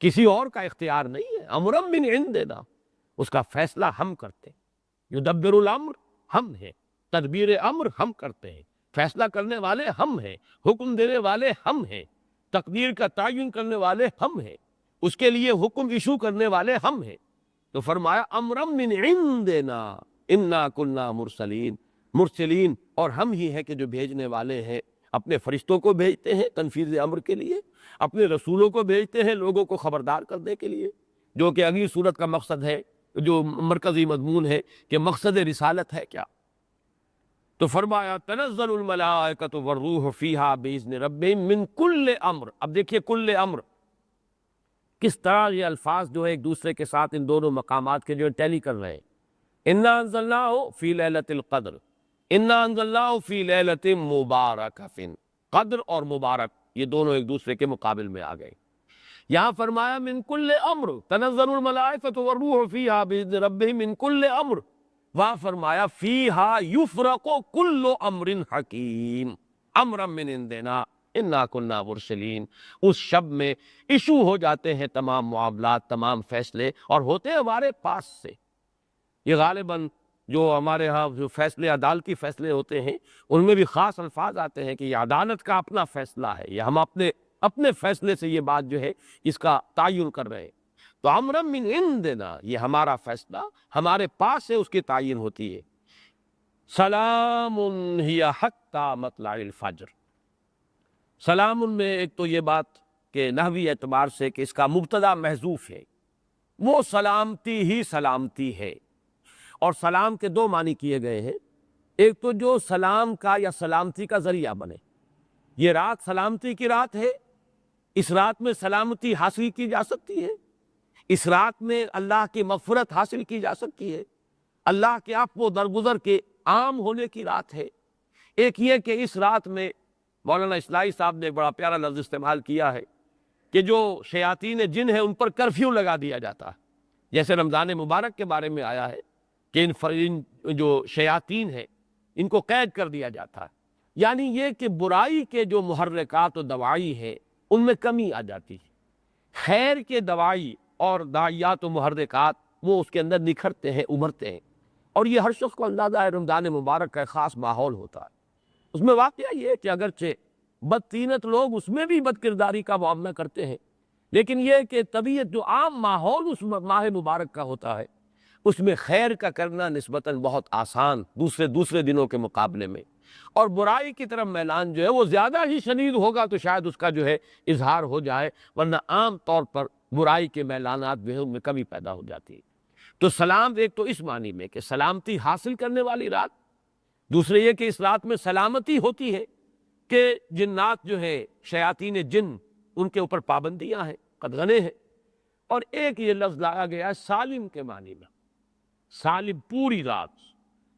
کسی اور کا اختیار نہیں ہے. امرا من عندنا، اس کا فیصلہ ہم کرتے ہیں. یدبر الامر ہم ہیں، تدبیر امر ہم کرتے ہیں، فیصلہ کرنے والے ہم ہیں، حکم دینے والے ہم ہیں، تقدیر کا تعین کرنے والے ہم ہیں، اس کے لیے حکم ایشو کرنے والے ہم ہیں. تو فرمایا امرا من عندنا انا کنا مرسلین، مرسلین، اور ہم ہی ہیں کہ جو بھیجنے والے ہیں. اپنے فرشتوں کو بھیجتے ہیں تنفیذ امر کے لیے، اپنے رسولوں کو بھیجتے ہیں لوگوں کو خبردار کرنے کے لیے، جو کہ اگلی صورت کا مقصد ہے، جو مرکزی مضمون ہے کہ مقصد رسالت ہے کیا. تو فرمایا تنزل الملائکۃ والروح فیہا باذن ربہم من کل امر. اب دیکھیے کل امر کس طرح یہ الفاظ جو ہے ایک دوسرے کے ساتھ ان دونوں مقامات کے جو ٹیلی کر رہے ہیں. انا انزلناہ فی لیلۃ القدر، انا انزلناہ فی لیلۃ مبارکۃ. قدر اور مبارک یہ دونوں ایک دوسرے کے مقابل میں آ گئے. یہاں فرمایا من کل امر، تنزل الملائکۃ والروح فیہا باذن ربہم من کل امر. وہاں فرمایا فیہا یفرق کل امر حکیم امرا من عندنا انا کنا مرسلین. اس شب میں ایشو ہو جاتے ہیں تمام معاملات، تمام فیصلے، اور ہوتے ہیں ہمارے پاس سے. یہ غالباً جو ہمارے ہاں جو فیصلے عدالتی فیصلے ہوتے ہیں ان میں بھی خاص الفاظ آتے ہیں کہ یہ عدالت کا اپنا فیصلہ ہے، یہ ہم اپنے فیصلے سے یہ بات جو ہے اس کا تعین کر رہے ہیں۔ تو امرا من عندنا، یہ ہمارا فیصلہ ہمارے پاس سے اس کی تعین ہوتی ہے۔ سلام ہی حتی مطلع الفجر، سلام میں ایک تو یہ بات کہ نحوی اعتبار سے کہ اس کا مبتدا محذوف ہے، وہ سلامتی ہی سلامتی ہے، اور سلام کے دو معنی کیے گئے ہیں، ایک تو جو سلام کا یا سلامتی کا ذریعہ بنے، یہ رات سلامتی کی رات ہے، اس رات میں سلامتی حاصل کی جا سکتی ہے، اس رات میں اللہ کی مغفرت حاصل کی جا سکتی ہے، اللہ کے عفو و درگزر کے عام ہونے کی رات ہے۔ ایک یہ کہ اس رات میں مولانا اصلاحی صاحب نے ایک بڑا پیارا لفظ استعمال کیا ہے کہ جو شیاطین جن ہیں ان پر کرفیو لگا دیا جاتا ہے، جیسے رمضان مبارک کے بارے میں آیا ہے کہ ان جو شیاطین ہیں ان کو قید کر دیا جاتا ہے، یعنی یہ کہ برائی کے جو محرکات و دوائی ہیں ان میں کمی آ جاتی ہے، خیر کے دوائی اور داعیات و محرکات وہ اس کے اندر نکھرتے ہیں، ابھرتے ہیں، اور یہ ہر شخص کو اندازہ ہے رمضان مبارک کا ایک خاص ماحول ہوتا ہے۔ اس میں واقعہ یہ ہے کہ اگرچہ بدطینت لوگ اس میں بھی بد کرداری کا معاملہ کرتے ہیں، لیکن یہ کہ طبیعت جو عام ماحول اس ماہ مبارک کا ہوتا ہے اس میں خیر کا کرنا نسبتاً بہت آسان دوسرے دنوں کے مقابلے میں، اور برائی کی طرف میلان جو ہے وہ زیادہ ہی شدید ہوگا تو شاید اس کا جو ہے اظہار ہو جائے، ورنہ عام طور پر برائی کے میلانات جو ہیں ان میں کمی پیدا ہو جاتی ہے۔ تو سلام ایک تو اس معنی میں کہ سلامتی حاصل کرنے والی رات، دوسرے یہ کہ اس رات میں سلامتی ہوتی ہے کہ جنات جو ہے شیاطین جن ان کے اوپر پابندیاں ہیں، قدغنے ہیں، اور ایک یہ لفظ لایا گیا ہے سالم کے معنی میں، سالم پوری رات،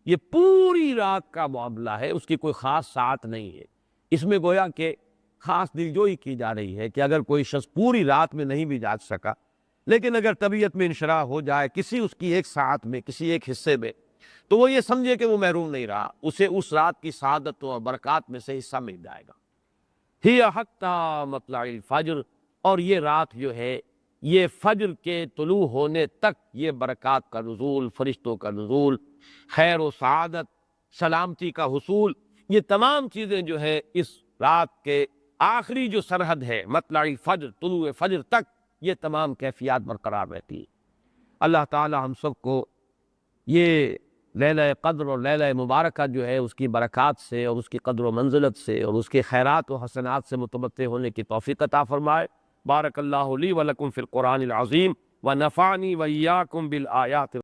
یہ پوری رات کا معاملہ ہے، اس کی کوئی خاص ساعت نہیں ہے۔ اس میں گویا کہ خاص دلجوئی کی جا رہی ہے کہ اگر کوئی شخص پوری رات میں نہیں بھی جاگ سکا لیکن اگر طبیعت میں انشراح ہو جائے کسی اس کی ایک ساعت میں، کسی ایک حصے میں، تو وہ یہ سمجھے کہ وہ محروم نہیں رہا، اسے اس رات کی سعادتوں اور برکات میں سے حصہ مل جائے گا۔ ہی حتی مطلع الفجر، اور یہ رات جو ہے یہ فجر کے طلوع ہونے تک یہ برکات کا نزول، فرشتوں کا نزول، خیر و سعادت، سلامتی کا حصول، یہ تمام چیزیں جو ہے اس رات کے آخری جو سرحد ہے مطلع فجر، طلوع فجر تک یہ تمام کیفیات برقرار رہتی ہیں۔ اللہ تعالی ہم سب کو یہ لیلہ قدر اور لیلہ مبارکہ جو ہے اس کی برکات سے اور اس کی قدر و منزلت سے اور اس کے خیرات و حسنات سے متمتع ہونے کی توفیق عطا فرمائے۔ بارک اللہ لی و لکم فی القرآن العظیم ونفعنی وإیاکم بالآیات